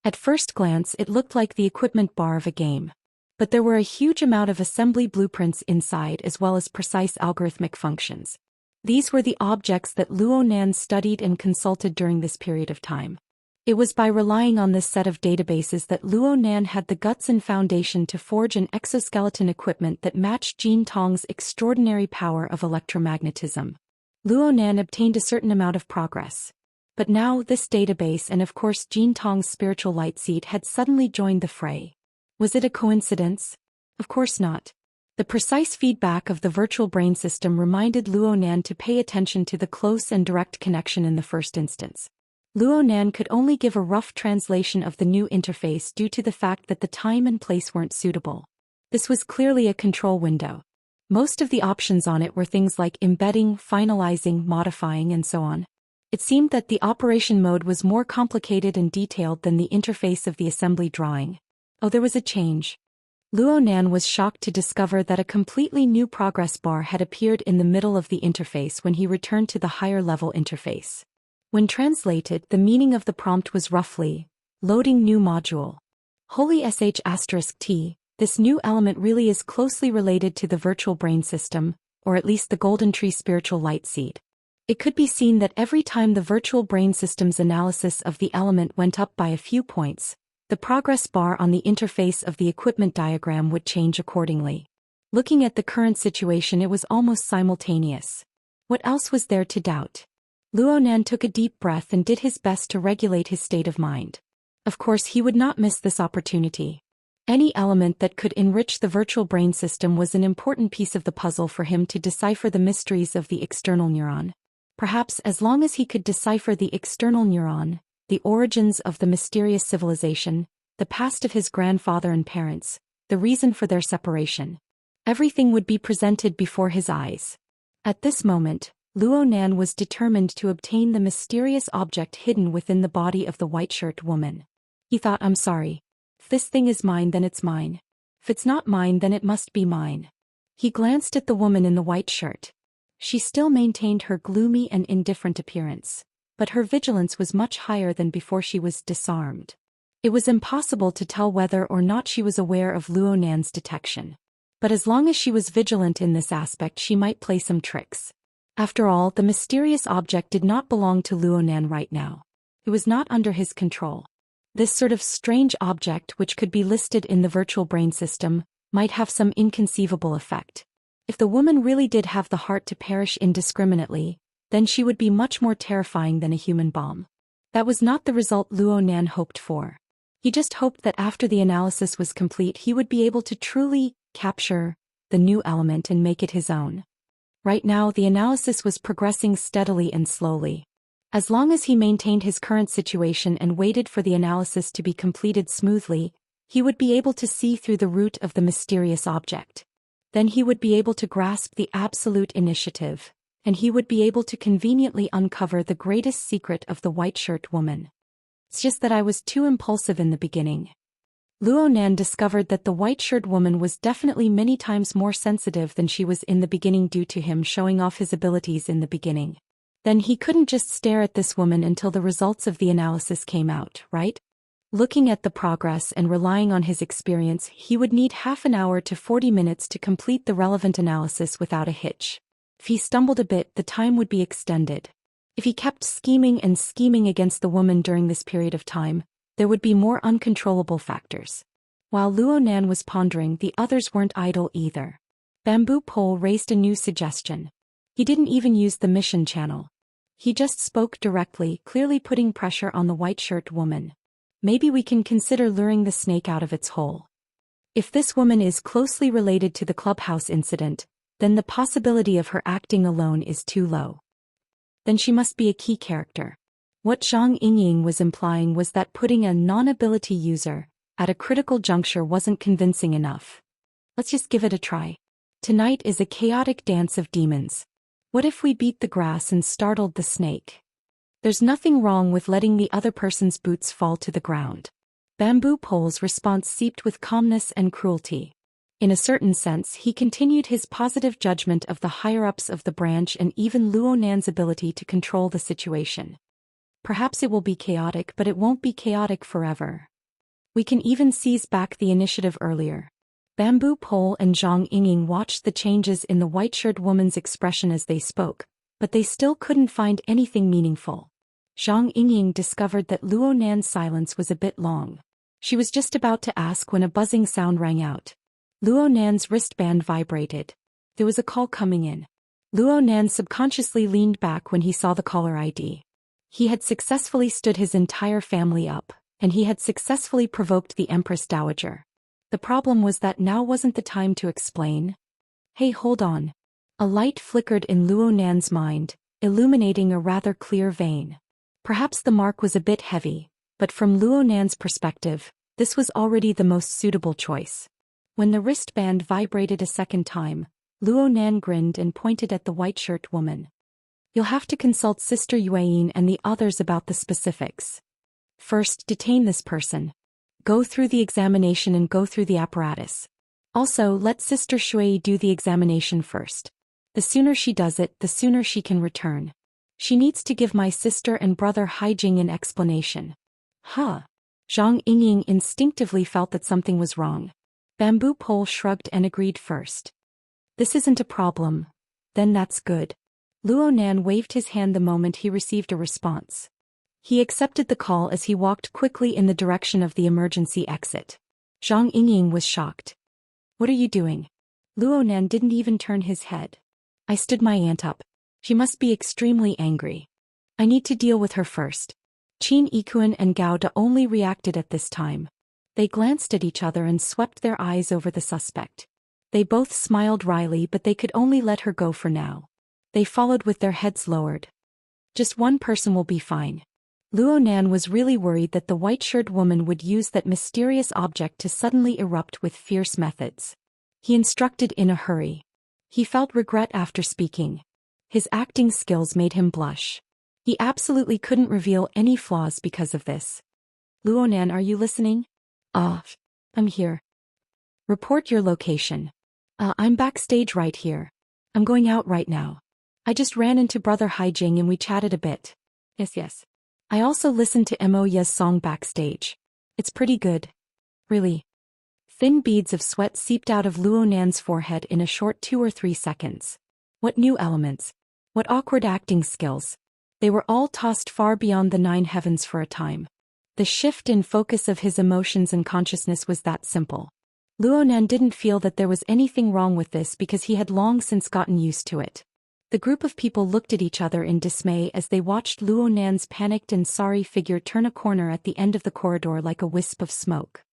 At first glance, it looked like the equipment bar of a game. But there were a huge amount of assembly blueprints inside as well as precise algorithmic functions. These were the objects that Luonan studied and consulted during this period of time. It was by relying on this set of databases that Luonan had the guts and foundation to forge an exoskeleton equipment that matched Jin Tong's extraordinary power of electromagnetism. Luonan obtained a certain amount of progress. But now this database and of course Jin Tong's spiritual light seed had suddenly joined the fray. Was it a coincidence? Of course not. The precise feedback of the virtual brain system reminded Luonan to pay attention to the close and direct connection in the first instance. Luonan could only give a rough translation of the new interface due to the fact that the time and place weren't suitable. This was clearly a control window. Most of the options on it were things like embedding, finalizing, modifying, and so on. It seemed that the operation mode was more complicated and detailed than the interface of the assembly drawing. Oh, there was a change. Luonan was shocked to discover that a completely new progress bar had appeared in the middle of the interface when he returned to the higher level interface. When translated, the meaning of the prompt was roughly, "Loading new module. Holy sh*t, this new element really is closely related to the virtual brain system, or at least the Golden Tree spiritual light seed." It could be seen that every time the virtual brain system's analysis of the element went up by a few points, the progress bar on the interface of the equipment diagram would change accordingly. Looking at the current situation, it was almost simultaneous. What else was there to doubt? Luonan took a deep breath and did his best to regulate his state of mind. Of course, he would not miss this opportunity. Any element that could enrich the virtual brain system was an important piece of the puzzle for him to decipher the mysteries of the external neuron. Perhaps as long as he could decipher the external neuron, the origins of the mysterious civilization, the past of his grandfather and parents, the reason for their separation, everything would be presented before his eyes. At this moment, Luonan was determined to obtain the mysterious object hidden within the body of the white-shirt woman. He thought, "I'm sorry. If this thing is mine, then it's mine. If it's not mine, then it must be mine." He glanced at the woman in the white shirt. She still maintained her gloomy and indifferent appearance, but her vigilance was much higher than before she was disarmed. It was impossible to tell whether or not she was aware of Luonan's detection. But as long as she was vigilant in this aspect, she might play some tricks. After all, the mysterious object did not belong to Luonan right now. It was not under his control. This sort of strange object, which could be listed in the virtual brain system, might have some inconceivable effect. If the woman really did have the heart to perish indiscriminately, then she would be much more terrifying than a human bomb. That was not the result Luonan hoped for. He just hoped that after the analysis was complete he would be able to truly capture the new element and make it his own. Right now the analysis was progressing steadily and slowly. As long as he maintained his current situation and waited for the analysis to be completed smoothly, he would be able to see through the root of the mysterious object. Then he would be able to grasp the absolute initiative, and he would be able to conveniently uncover the greatest secret of the white-shirt woman. It's just that I was too impulsive in the beginning. Luonan discovered that the white-shirt woman was definitely many times more sensitive than she was in the beginning due to him showing off his abilities in the beginning. Then he couldn't just stare at this woman until the results of the analysis came out, right? Looking at the progress and relying on his experience, he would need half an hour to 40 minutes to complete the relevant analysis without a hitch. If he stumbled a bit, the time would be extended. If he kept scheming and scheming against the woman during this period of time, there would be more uncontrollable factors. While Luonan was pondering, the others weren't idle either. Bamboo Pole raised a new suggestion. He didn't even use the mission channel. He just spoke directly, clearly putting pressure on the white-shirt woman. Maybe we can consider luring the snake out of its hole. If this woman is closely related to the clubhouse incident, then the possibility of her acting alone is too low. Then she must be a key character. What Zhang Yingying was implying was that putting a non-ability user at a critical juncture wasn't convincing enough. Let's just give it a try. Tonight is a chaotic dance of demons. What if we beat the grass and startled the snake? There's nothing wrong with letting the other person's boots fall to the ground. Bamboo Pole's response seeped with calmness and cruelty. In a certain sense, he continued his positive judgment of the higher-ups of the branch and even Luonan's ability to control the situation. Perhaps it will be chaotic, but it won't be chaotic forever. We can even seize back the initiative earlier. Bamboo Pole and Zhang Yingying watched the changes in the white-shirt woman's expression as they spoke, but they still couldn't find anything meaningful. Zhang Yingying discovered that Luonan's silence was a bit long. She was just about to ask when a buzzing sound rang out. Luonan's wristband vibrated. There was a call coming in. Luonan subconsciously leaned back when he saw the caller ID. He had successfully stood his entire family up, and he had successfully provoked the Empress Dowager. The problem was that now wasn't the time to explain. Hey, hold on. A light flickered in Luonan's mind, illuminating a rather clear vein. Perhaps the mark was a bit heavy, but from Luonan's perspective, this was already the most suitable choice. When the wristband vibrated a second time, Luonan grinned and pointed at the white-shirt woman. You'll have to consult Sister Yueyin and the others about the specifics. First, detain this person. Go through the examination and go through the apparatus. Also, let Sister Shui do the examination first. The sooner she does it, the sooner she can return. She needs to give my sister and brother Haijing an explanation. Huh. Zhang Yingying instinctively felt that something was wrong. Bamboo Pole shrugged and agreed first. This isn't a problem. Then that's good. Luonan waved his hand the moment he received a response. He accepted the call as he walked quickly in the direction of the emergency exit. Zhang Yingying was shocked. What are you doing? Luonan didn't even turn his head. I stood my aunt up. She must be extremely angry. I need to deal with her first. Qin Yikuan and Gao Da only reacted at this time. They glanced at each other and swept their eyes over the suspect. They both smiled wryly, but they could only let her go for now. They followed with their heads lowered. Just one person will be fine. Luonan was really worried that the white-shirt woman would use that mysterious object to suddenly erupt with fierce methods. He instructed in a hurry. He felt regret after speaking. His acting skills made him blush. He absolutely couldn't reveal any flaws because of this. Luonan, are you listening? I'm here. Report your location. I'm backstage right here. I'm going out right now. I just ran into Brother Haijing and we chatted a bit. Yes. I also listened to Moya's song backstage. It's pretty good. Really. Thin beads of sweat seeped out of Luo Nan's forehead in a short 2 or 3 seconds. What new elements? What awkward acting skills? They were all tossed far beyond the 9 heavens for a time. The shift in focus of his emotions and consciousness was that simple. Luo Nan didn't feel that there was anything wrong with this because he had long since gotten used to it. The group of people looked at each other in dismay as they watched Luo Nan's panicked and sorry figure turn a corner at the end of the corridor like a wisp of smoke.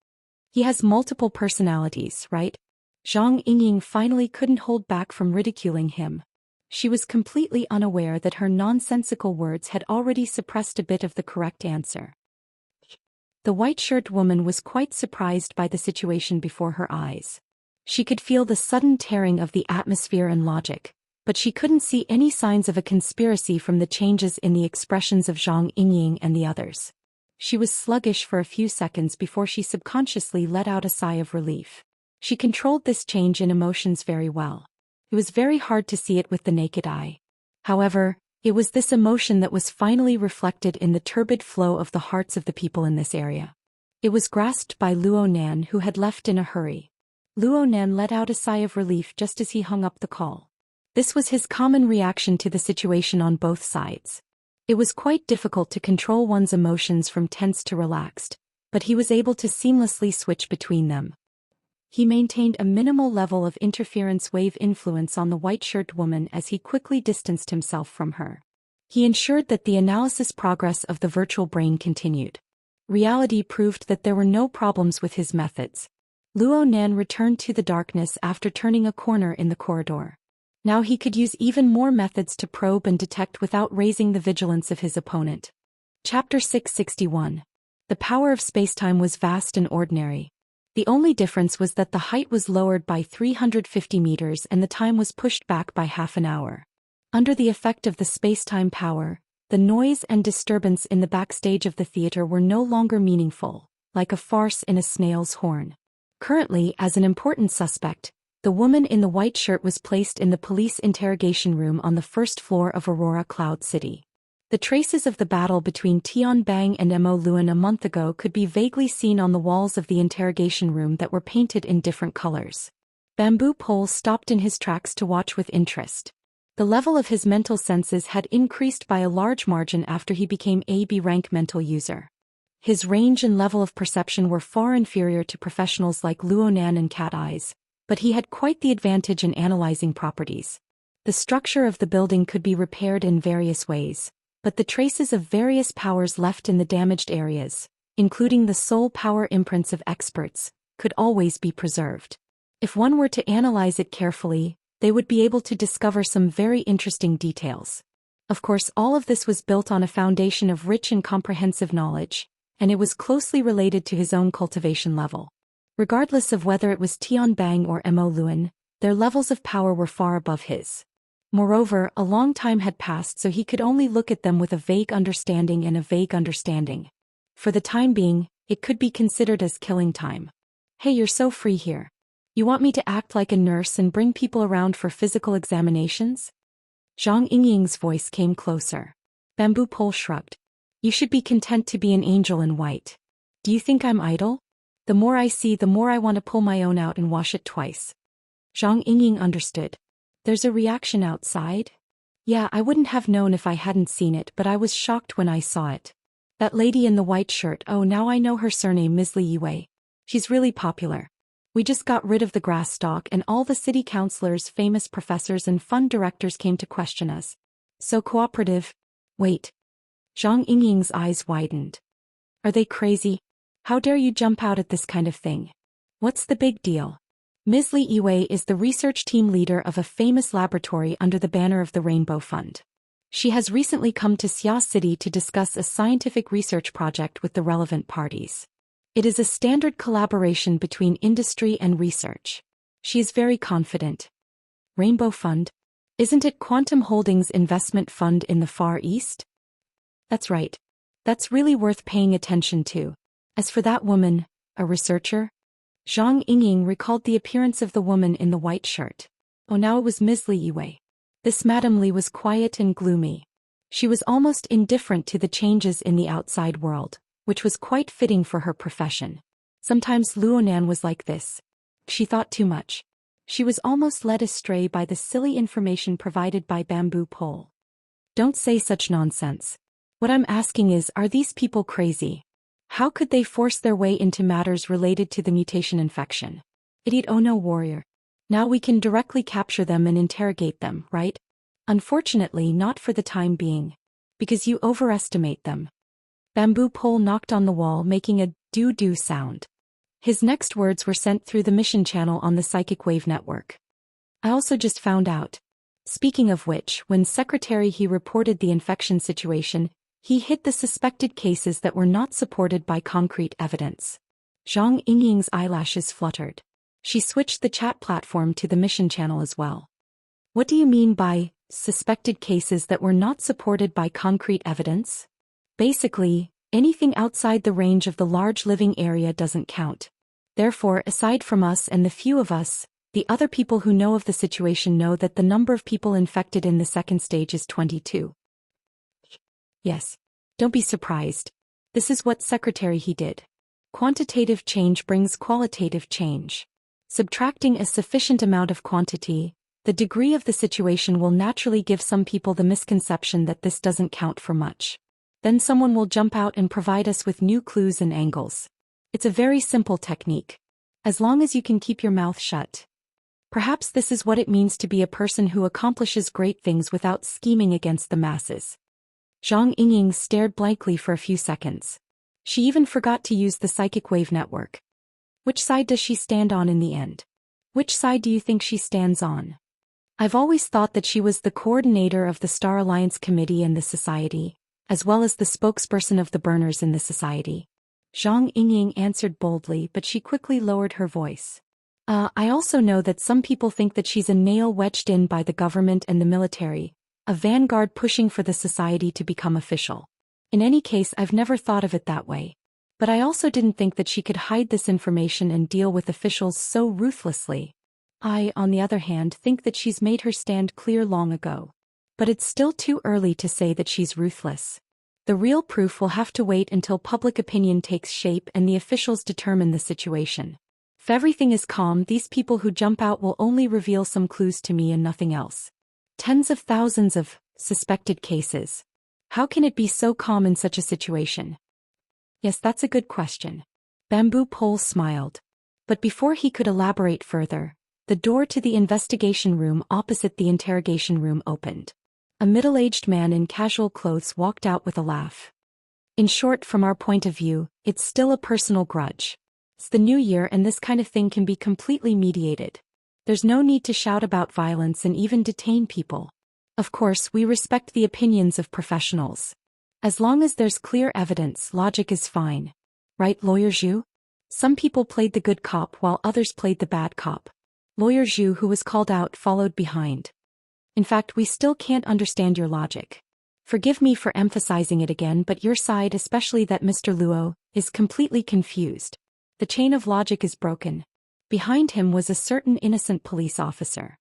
He has multiple personalities, right? Zhang Yingying finally couldn't hold back from ridiculing him. She was completely unaware that her nonsensical words had already suppressed a bit of the correct answer. The white-shirt woman was quite surprised by the situation before her eyes. She could feel the sudden tearing of the atmosphere and logic, but she couldn't see any signs of a conspiracy from the changes in the expressions of Zhang Yingying and the others. She was sluggish for a few seconds before she subconsciously let out a sigh of relief. She controlled this change in emotions very well. It was very hard to see it with the naked eye. However, it was this emotion that was finally reflected in the turbid flow of the hearts of the people in this area. It was grasped by Luo Nan, who had left in a hurry. Luo Nan let out a sigh of relief just as he hung up the call. This was his common reaction to the situation on both sides. It was quite difficult to control one's emotions from tense to relaxed, but he was able to seamlessly switch between them. He maintained a minimal level of interference wave influence on the white-shirt woman as he quickly distanced himself from her. He ensured that the analysis progress of the virtual brain continued. Reality proved that there were no problems with his methods. Luo Nan returned to the darkness after turning a corner in the corridor. Now he could use even more methods to probe and detect without raising the vigilance of his opponent. Chapter 661. The power of spacetime was vast and ordinary. The only difference was that the height was lowered by 350 meters and the time was pushed back by half an hour. Under the effect of the spacetime power, the noise and disturbance in the backstage of the theater were no longer meaningful, like a farce in a snail's horn. Currently, as an important suspect, the woman in the white shirt was placed in the police interrogation room on the first floor of Aurora Cloud City. The traces of the battle between Tian Bang and Mo Luan a month ago could be vaguely seen on the walls of the interrogation room that were painted in different colors. Bamboo Pole stopped in his tracks to watch with interest. The level of his mental senses had increased by a large margin after he became a B-rank mental user. His range and level of perception were far inferior to professionals like Luo Nan and Cat Eyes, but he had quite the advantage in analyzing properties. The structure of the building could be repaired in various ways, but the traces of various powers left in the damaged areas, including the soul power imprints of experts, could always be preserved. If one were to analyze it carefully, they would be able to discover some very interesting details. Of course, all of this was built on a foundation of rich and comprehensive knowledge, and it was closely related to his own cultivation level. Regardless of whether it was Tian Bang or Mo Luan, their levels of power were far above his. Moreover, a long time had passed, so he could only look at them with a vague understanding and a vague understanding. For the time being, it could be considered as killing time. Hey, you're so free here. You want me to act like a nurse and bring people around for physical examinations? Zhang Yingying's voice came closer. Bamboo Pole shrugged. You should be content to be an angel in white. Do you think I'm idle? The more I see, the more I want to pull my own out and wash it twice. Zhang Yingying understood. There's a reaction outside? Yeah, I wouldn't have known if I hadn't seen it, but I was shocked when I saw it. That lady in the white shirt, oh, now I know her surname, Ms. Li Yue. She's really popular. We just got rid of the grass stalk and all the city councilors, famous professors and fund directors came to question us. So cooperative. Wait. Zhang Yingying's eyes widened. Are they crazy? How dare you jump out at this kind of thing? What's the big deal? Ms. Li Yue is the research team leader of a famous laboratory under the banner of the Rainbow Fund. She has recently come to Xia City to discuss a scientific research project with the relevant parties. It is a standard collaboration between industry and research. She is very confident. Rainbow Fund? Isn't it Quantum Holdings investment fund in the Far East? That's right. That's really worth paying attention to. As for that woman, a researcher? Zhang Yingying recalled the appearance of the woman in the white shirt. Oh, now it was Ms. Li Yue. This Madame Li was quiet and gloomy. She was almost indifferent to the changes in the outside world, which was quite fitting for her profession. Sometimes Luonan was like this. She thought too much. She was almost led astray by the silly information provided by Bamboo Pole. Don't say such nonsense. What I'm asking is, are these people crazy? How could they force their way into matters related to the mutation infection? Idiot, oh no, warrior. Now we can directly capture them and interrogate them, right? Unfortunately, not for the time being. Because you overestimate them. Bamboo Pole knocked on the wall, making a doo-doo sound. His next words were sent through the mission channel on the psychic wave network. I also just found out. Speaking of which, when Secretary he reported the infection situation, he hit the suspected cases that were not supported by concrete evidence. Zhang Yingying's eyelashes fluttered. She switched the chat platform to the mission channel as well. What do you mean by suspected cases that were not supported by concrete evidence? Basically, anything outside the range of the large living area doesn't count. Therefore, aside from us and the few of us, the other people who know of the situation know that the number of people infected in the second stage is 22. Yes. Don't be surprised. This is what Secretary he did. Quantitative change brings qualitative change. Subtracting a sufficient amount of quantity, the degree of the situation will naturally give some people the misconception that this doesn't count for much. Then someone will jump out and provide us with new clues and angles. It's a very simple technique. As long as you can keep your mouth shut. Perhaps this is what it means to be a person who accomplishes great things without scheming against the masses. Zhang Yingying stared blankly for a few seconds. She even forgot to use the psychic wave network. Which side does she stand on in the end? Which side do you think she stands on? I've always thought that she was the coordinator of the Star Alliance Committee and the Society, as well as the spokesperson of the Burners in the Society. Zhang Yingying answered boldly, but she quickly lowered her voice. I also know that some people think that she's a nail wedged in by the government and the military, a vanguard pushing for the society to become official. In any case, I've never thought of it that way. But I also didn't think that she could hide this information and deal with officials so ruthlessly. I, on the other hand, think that she's made her stand clear long ago. But it's still too early to say that she's ruthless. The real proof will have to wait until public opinion takes shape and the officials determine the situation. If everything is calm, these people who jump out will only reveal some clues to me and nothing else. Tens of thousands of suspected cases. How can it be so calm in such a situation? Yes, that's a good question. Bamboo Pole smiled. But before he could elaborate further, the door to the investigation room opposite the interrogation room opened. A middle-aged man in casual clothes walked out with a laugh. In short, from our point of view, it's still a personal grudge. It's the new year and this kind of thing can be completely mediated. There's no need to shout about violence and even detain people. Of course, we respect the opinions of professionals. As long as there's clear evidence, logic is fine. Right, Lawyer Zhu? Some people played the good cop while others played the bad cop. Lawyer Zhu, who was called out, followed behind. In fact, we still can't understand your logic. Forgive me for emphasizing it again, but your side, especially that Mr. Luo, is completely confused. The chain of logic is broken. Behind him was a certain innocent police officer.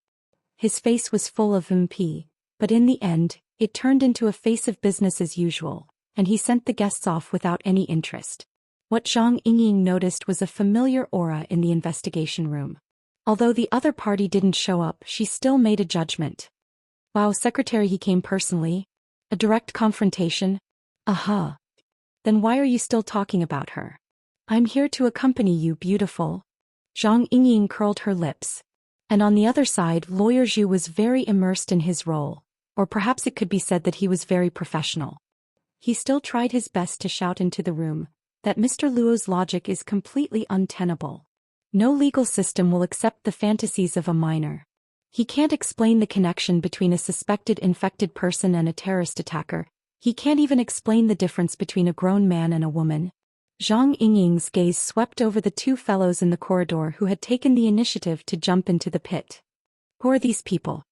His face was full of MP, but in the end, it turned into a face of business as usual, and he sent the guests off without any interest. What Zhang Yingying noticed was a familiar aura in the investigation room. Although the other party didn't show up, she still made a judgment. Wow, Secretary, he came personally? A direct confrontation? Aha. Then why are you still talking about her? I'm here to accompany you, beautiful. Zhang Yingying curled her lips. And on the other side, Lawyer Zhu was very immersed in his role, or perhaps it could be said that he was very professional. He still tried his best to shout into the room that Mr. Luo's logic is completely untenable. No legal system will accept the fantasies of a minor. He can't explain the connection between a suspected infected person and a terrorist attacker. He can't even explain the difference between a grown man and a woman. Zhang Yingying's gaze swept over the two fellows in the corridor who had taken the initiative to jump into the pit. Who are these people?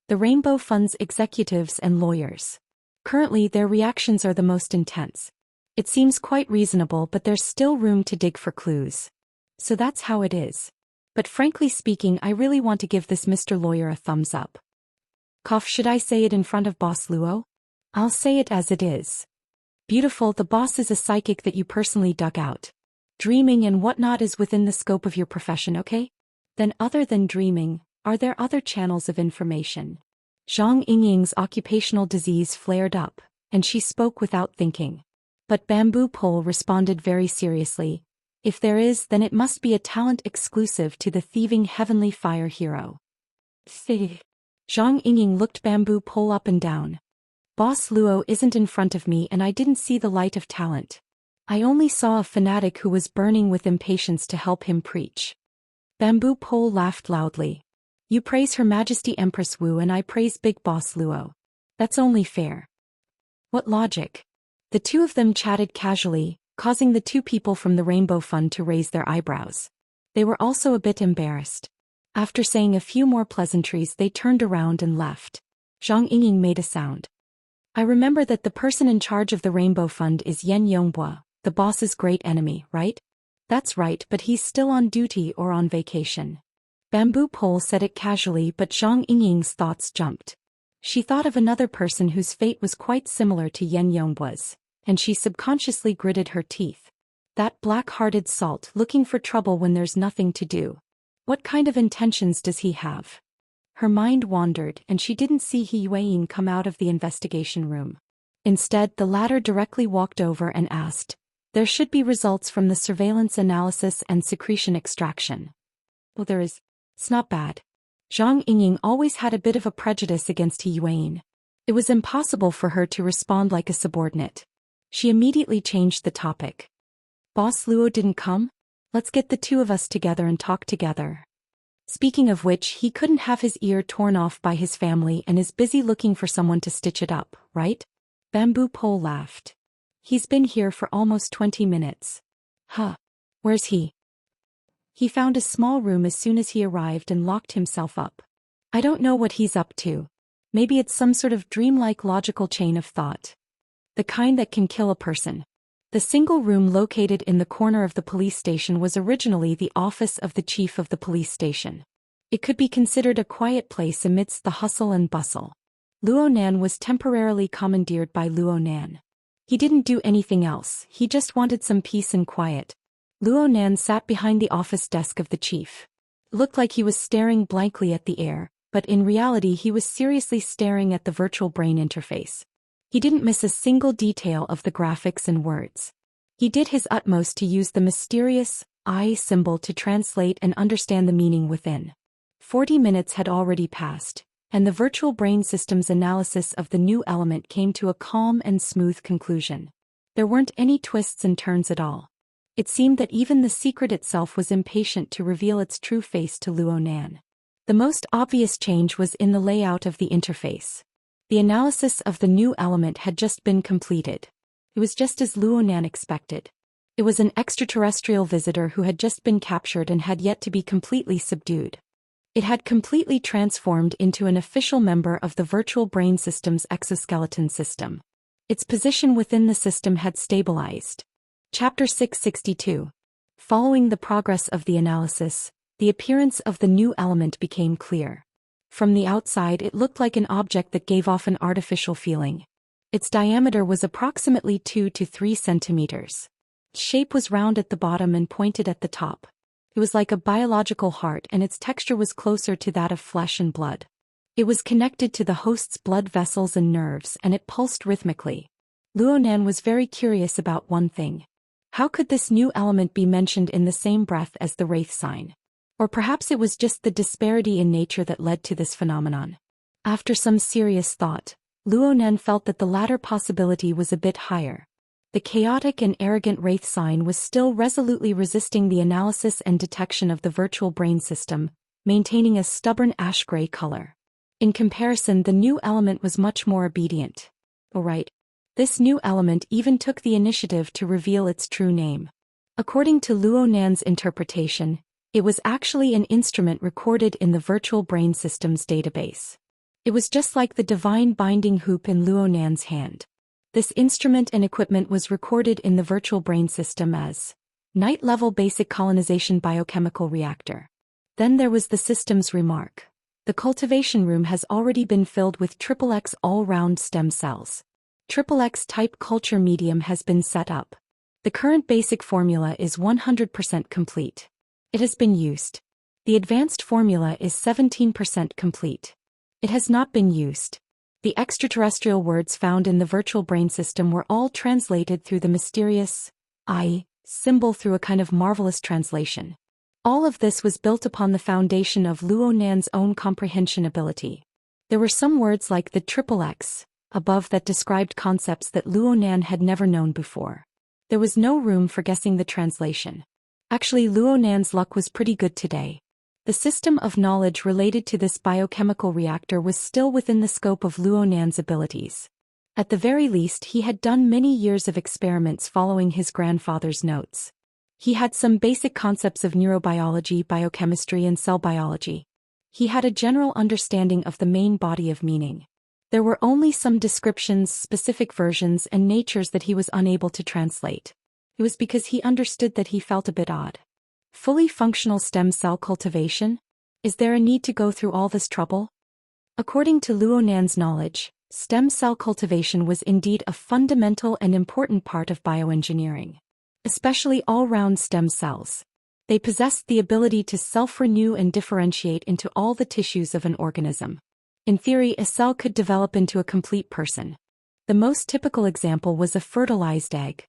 The Rainbow Fund's executives and lawyers. Currently, their reactions are the most intense. It seems quite reasonable, but there's still room to dig for clues. So that's how it is. But frankly speaking, I really want to give this Mr. Lawyer a thumbs up. Cough, should I say it in front of Boss Luo? I'll say it as it is. Beautiful, the boss is a psychic that you personally dug out. Dreaming and whatnot is within the scope of your profession, okay? Then other than dreaming, are there other channels of information? Zhang Yingying's occupational disease flared up, and she spoke without thinking. But Bamboo Pole responded very seriously. If there is, then it must be a talent exclusive to the thieving heavenly fire hero. Zhang Yingying looked Bamboo Pole up and down. Boss Luo isn't in front of me and I didn't see the light of talent. I only saw a fanatic who was burning with impatience to help him preach. Bamboo Pole laughed loudly. You praise Her Majesty Empress Wu and I praise Big Boss Luo. That's only fair. What logic? The two of them chatted casually, causing the two people from the Rainbow Fund to raise their eyebrows. They were also a bit embarrassed. After saying a few more pleasantries, they turned around and left. Zhang Yingying made a sound. I remember that the person in charge of the Rainbow Fund is Yan Yongbua, the boss's great enemy, right? That's right, but he's still on duty or on vacation. Bamboo Pole said it casually, but Zhang Yingying's thoughts jumped. She thought of another person whose fate was quite similar to Yan Yongbua's, and she subconsciously gritted her teeth. That black-hearted salt looking for trouble when there's nothing to do. What kind of intentions does he have? Her mind wandered and she didn't see He Yueyin come out of the investigation room. Instead, the latter directly walked over and asked, "There should be results from the surveillance analysis and secretion extraction." Well, there is. It's not bad. Zhang Yingying always had a bit of a prejudice against He Yueyin. It was impossible for her to respond like a subordinate. She immediately changed the topic. Boss Luo didn't come? Let's get the two of us together and talk together. Speaking of which, he couldn't have his ear torn off by his family and is busy looking for someone to stitch it up, right? Bamboo Pole laughed. He's been here for almost 20 minutes. Huh. Where's he? He found a small room as soon as he arrived and locked himself up. I don't know what he's up to. Maybe it's some sort of dreamlike logical chain of thought. The kind that can kill a person. The single room located in the corner of the police station was originally the office of the chief of the police station. It could be considered a quiet place amidst the hustle and bustle. Luo Nan was temporarily commandeered by Luo Nan. He didn't do anything else, he just wanted some peace and quiet. Luo Nan sat behind the office desk of the chief. It looked like he was staring blankly at the air, but in reality he was seriously staring at the virtual brain interface. He didn't miss a single detail of the graphics and words. He did his utmost to use the mysterious eye symbol to translate and understand the meaning within. 40 minutes had already passed, and the virtual brain system's analysis of the new element came to a calm and smooth conclusion. There weren't any twists and turns at all. It seemed that even the secret itself was impatient to reveal its true face to Luo Nan. The most obvious change was in the layout of the interface. The analysis of the new element had just been completed. It was just as Luo Nan expected. It was an extraterrestrial visitor who had just been captured and had yet to be completely subdued. It had completely transformed into an official member of the virtual brain system's exoskeleton system. Its position within the system had stabilized. Chapter 662. Following the progress of the analysis, the appearance of the new element became clear. From the outside it looked like an object that gave off an artificial feeling. Its diameter was approximately 2 to 3 centimeters. Its shape was round at the bottom and pointed at the top. It was like a biological heart and its texture was closer to that of flesh and blood. It was connected to the host's blood vessels and nerves and it pulsed rhythmically. Luo Nan was very curious about one thing. How could this new element be mentioned in the same breath as the Wraith sign? Or perhaps it was just the disparity in nature that led to this phenomenon. After some serious thought, Luo Nan felt that the latter possibility was a bit higher. The chaotic and arrogant Wraith sign was still resolutely resisting the analysis and detection of the virtual brain system, maintaining a stubborn ash-gray color. In comparison, the new element was much more obedient. Alright. This new element even took the initiative to reveal its true name. According to Luo Nan's interpretation, it was actually an instrument recorded in the virtual brain system's database. It was just like the divine binding hoop in Luo Nan's hand. This instrument and equipment was recorded in the virtual brain system as Night-Level Basic Colonization Biochemical Reactor. Then there was the system's remark. The cultivation room has already been filled with XXX all-round stem cells. XXX type culture medium has been set up. The current basic formula is 100% complete. It has been used. The advanced formula is 17% complete. It has not been used. The extraterrestrial words found in the virtual brain system were all translated through the mysterious I symbol through a kind of marvelous translation. All of this was built upon the foundation of Luo Nan's own comprehension ability. There were some words like the triple X above that described concepts that Luo Nan had never known before. There was no room for guessing the translation. Actually, Luo Nan's luck was pretty good today. The system of knowledge related to this biochemical reactor was still within the scope of Luo Nan's abilities. At the very least, he had done many years of experiments following his grandfather's notes. He had some basic concepts of neurobiology, biochemistry, and cell biology. He had a general understanding of the main body of meaning. There were only some descriptions, specific versions, and natures that he was unable to translate. It was because he understood that he felt a bit odd. Fully functional stem cell cultivation? Is there a need to go through all this trouble? According to Luo Nan's knowledge, stem cell cultivation was indeed a fundamental and important part of bioengineering. Especially all-round stem cells. They possessed the ability to self-renew and differentiate into all the tissues of an organism. In theory, a cell could develop into a complete person. The most typical example was a fertilized egg.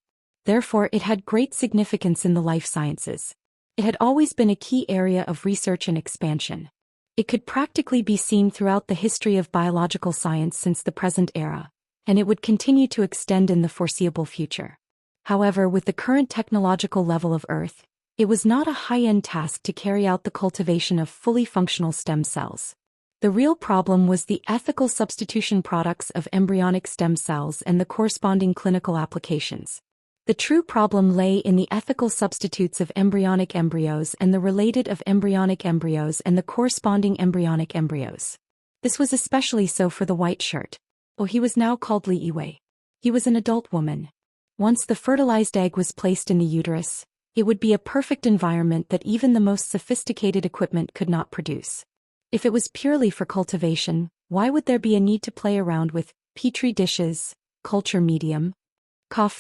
Therefore, it had great significance in the life sciences. It had always been a key area of research and expansion. It could practically be seen throughout the history of biological science since the present era, and it would continue to extend in the foreseeable future. However, with the current technological level of Earth, it was not a high-end task to carry out the cultivation of fully functional stem cells. The real problem was the ethical substitution products of embryonic stem cells and the corresponding clinical applications. The true problem lay in the ethical substitutes of embryonic embryos and the related of embryonic embryos and the corresponding embryonic embryos. This was especially so for the white shirt. Oh, he was now called Li Yiwei. He was an adult woman. Once the fertilized egg was placed in the uterus, it would be a perfect environment that even the most sophisticated equipment could not produce. If it was purely for cultivation, why would there be a need to play around with petri dishes, culture medium?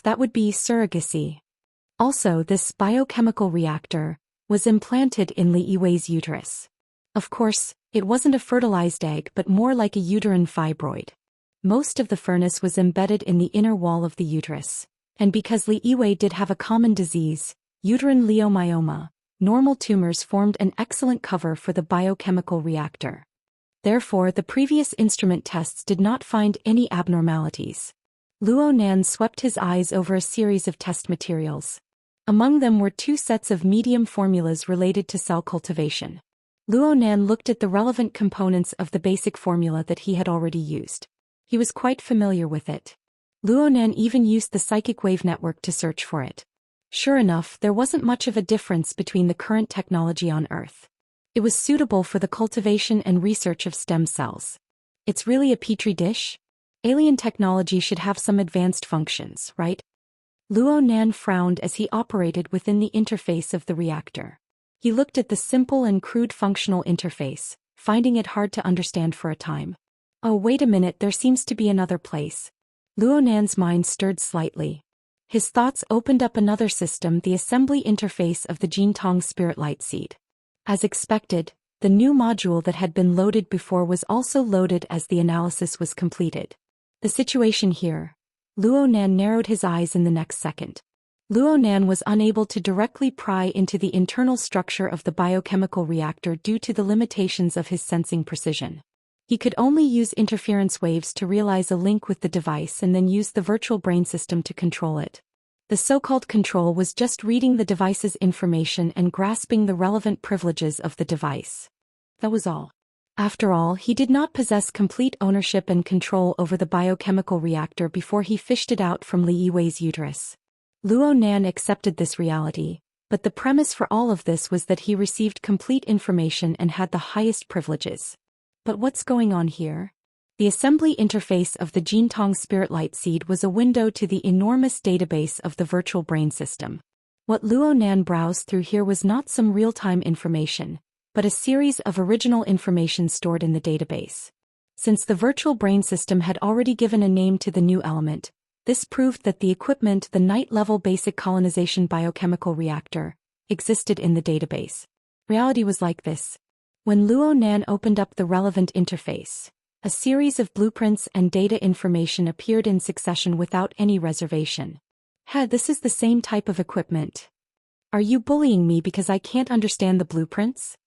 That would be surrogacy. Also, this biochemical reactor was implanted in Li Yiwei's uterus. Of course, it wasn't a fertilized egg but more like a uterine fibroid. Most of the furnace was embedded in the inner wall of the uterus. And because Li Yiwei did have a common disease, uterine leiomyoma, normal tumors formed an excellent cover for the biochemical reactor. Therefore, the previous instrument tests did not find any abnormalities. Luo Nan swept his eyes over a series of test materials. Among them were 2 sets of medium formulas related to cell cultivation. Luo Nan looked at the relevant components of the basic formula that he had already used. He was quite familiar with it. Luo Nan even used the psychic wave network to search for it. Sure enough, there wasn't much of a difference between the current technology on Earth. It was suitable for the cultivation and research of stem cells. It's really a petri dish? Alien technology should have some advanced functions, right? Luo Nan frowned as he operated within the interface of the reactor. He looked at the simple and crude functional interface, finding it hard to understand for a time. Oh, wait a minute, there seems to be another place. Luo Nan's mind stirred slightly. His thoughts opened up another system, the assembly interface of the Jintong spirit light seed. As expected, the new module that had been loaded before was also loaded as the analysis was completed. The situation here. Luo Nan narrowed his eyes in the next second. Luo Nan was unable to directly pry into the internal structure of the biochemical reactor due to the limitations of his sensing precision. He could only use interference waves to realize a link with the device and then use the virtual brain system to control it. The so-called control was just reading the device's information and grasping the relevant privileges of the device. That was all. After all, he did not possess complete ownership and control over the biochemical reactor before he fished it out from Li Yiwei's uterus. Luo Nan accepted this reality, but the premise for all of this was that he received complete information and had the highest privileges. But what's going on here? The assembly interface of the Jintong spirit light seed was a window to the enormous database of the virtual brain system. What Luo Nan browsed through here was not some real-time information, but a series of original information stored in the database. Since the virtual brain system had already given a name to the new element, This proved that the equipment, the night-level basic colonization biochemical reactor, existed in the database. Reality was like this. When Luo Nan opened up the relevant interface, a series of blueprints and data information appeared in succession without any reservation. This is the same type of equipment. Are you bullying me because I can't understand the blueprints?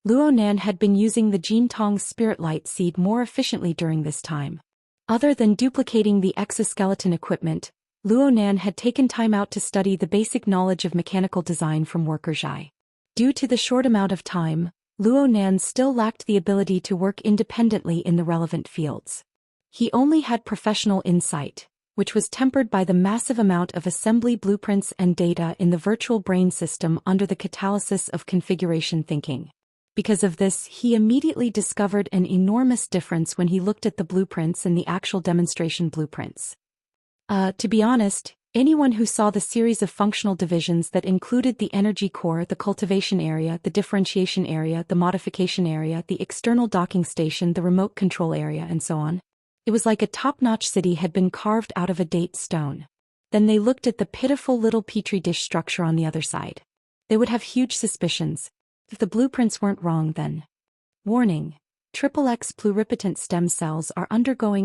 Luo Nan had been using the Jintong's spirit light seed more efficiently during this time. Other than duplicating the exoskeleton equipment, Luo Nan had taken time out to study the basic knowledge of mechanical design from worker Zhai. Due to the short amount of time, Luo Nan still lacked the ability to work independently in the relevant fields. He only had professional insight, which was tempered by the massive amount of assembly blueprints and data in the virtual brain system under the catalysis of configuration thinking. Because of this, he immediately discovered an enormous difference when he looked at the blueprints and the actual demonstration blueprints. To be honest, anyone who saw the series of functional divisions that included the energy core, the cultivation area, the differentiation area, the modification area, the external docking station, the remote control area, and so on, it was like a top-notch city had been carved out of a date stone. Then they looked at the pitiful little petri dish structure on the other side. They would have huge suspicions. If the blueprints weren't wrong then. Warning: XXX pluripotent stem cells are undergoing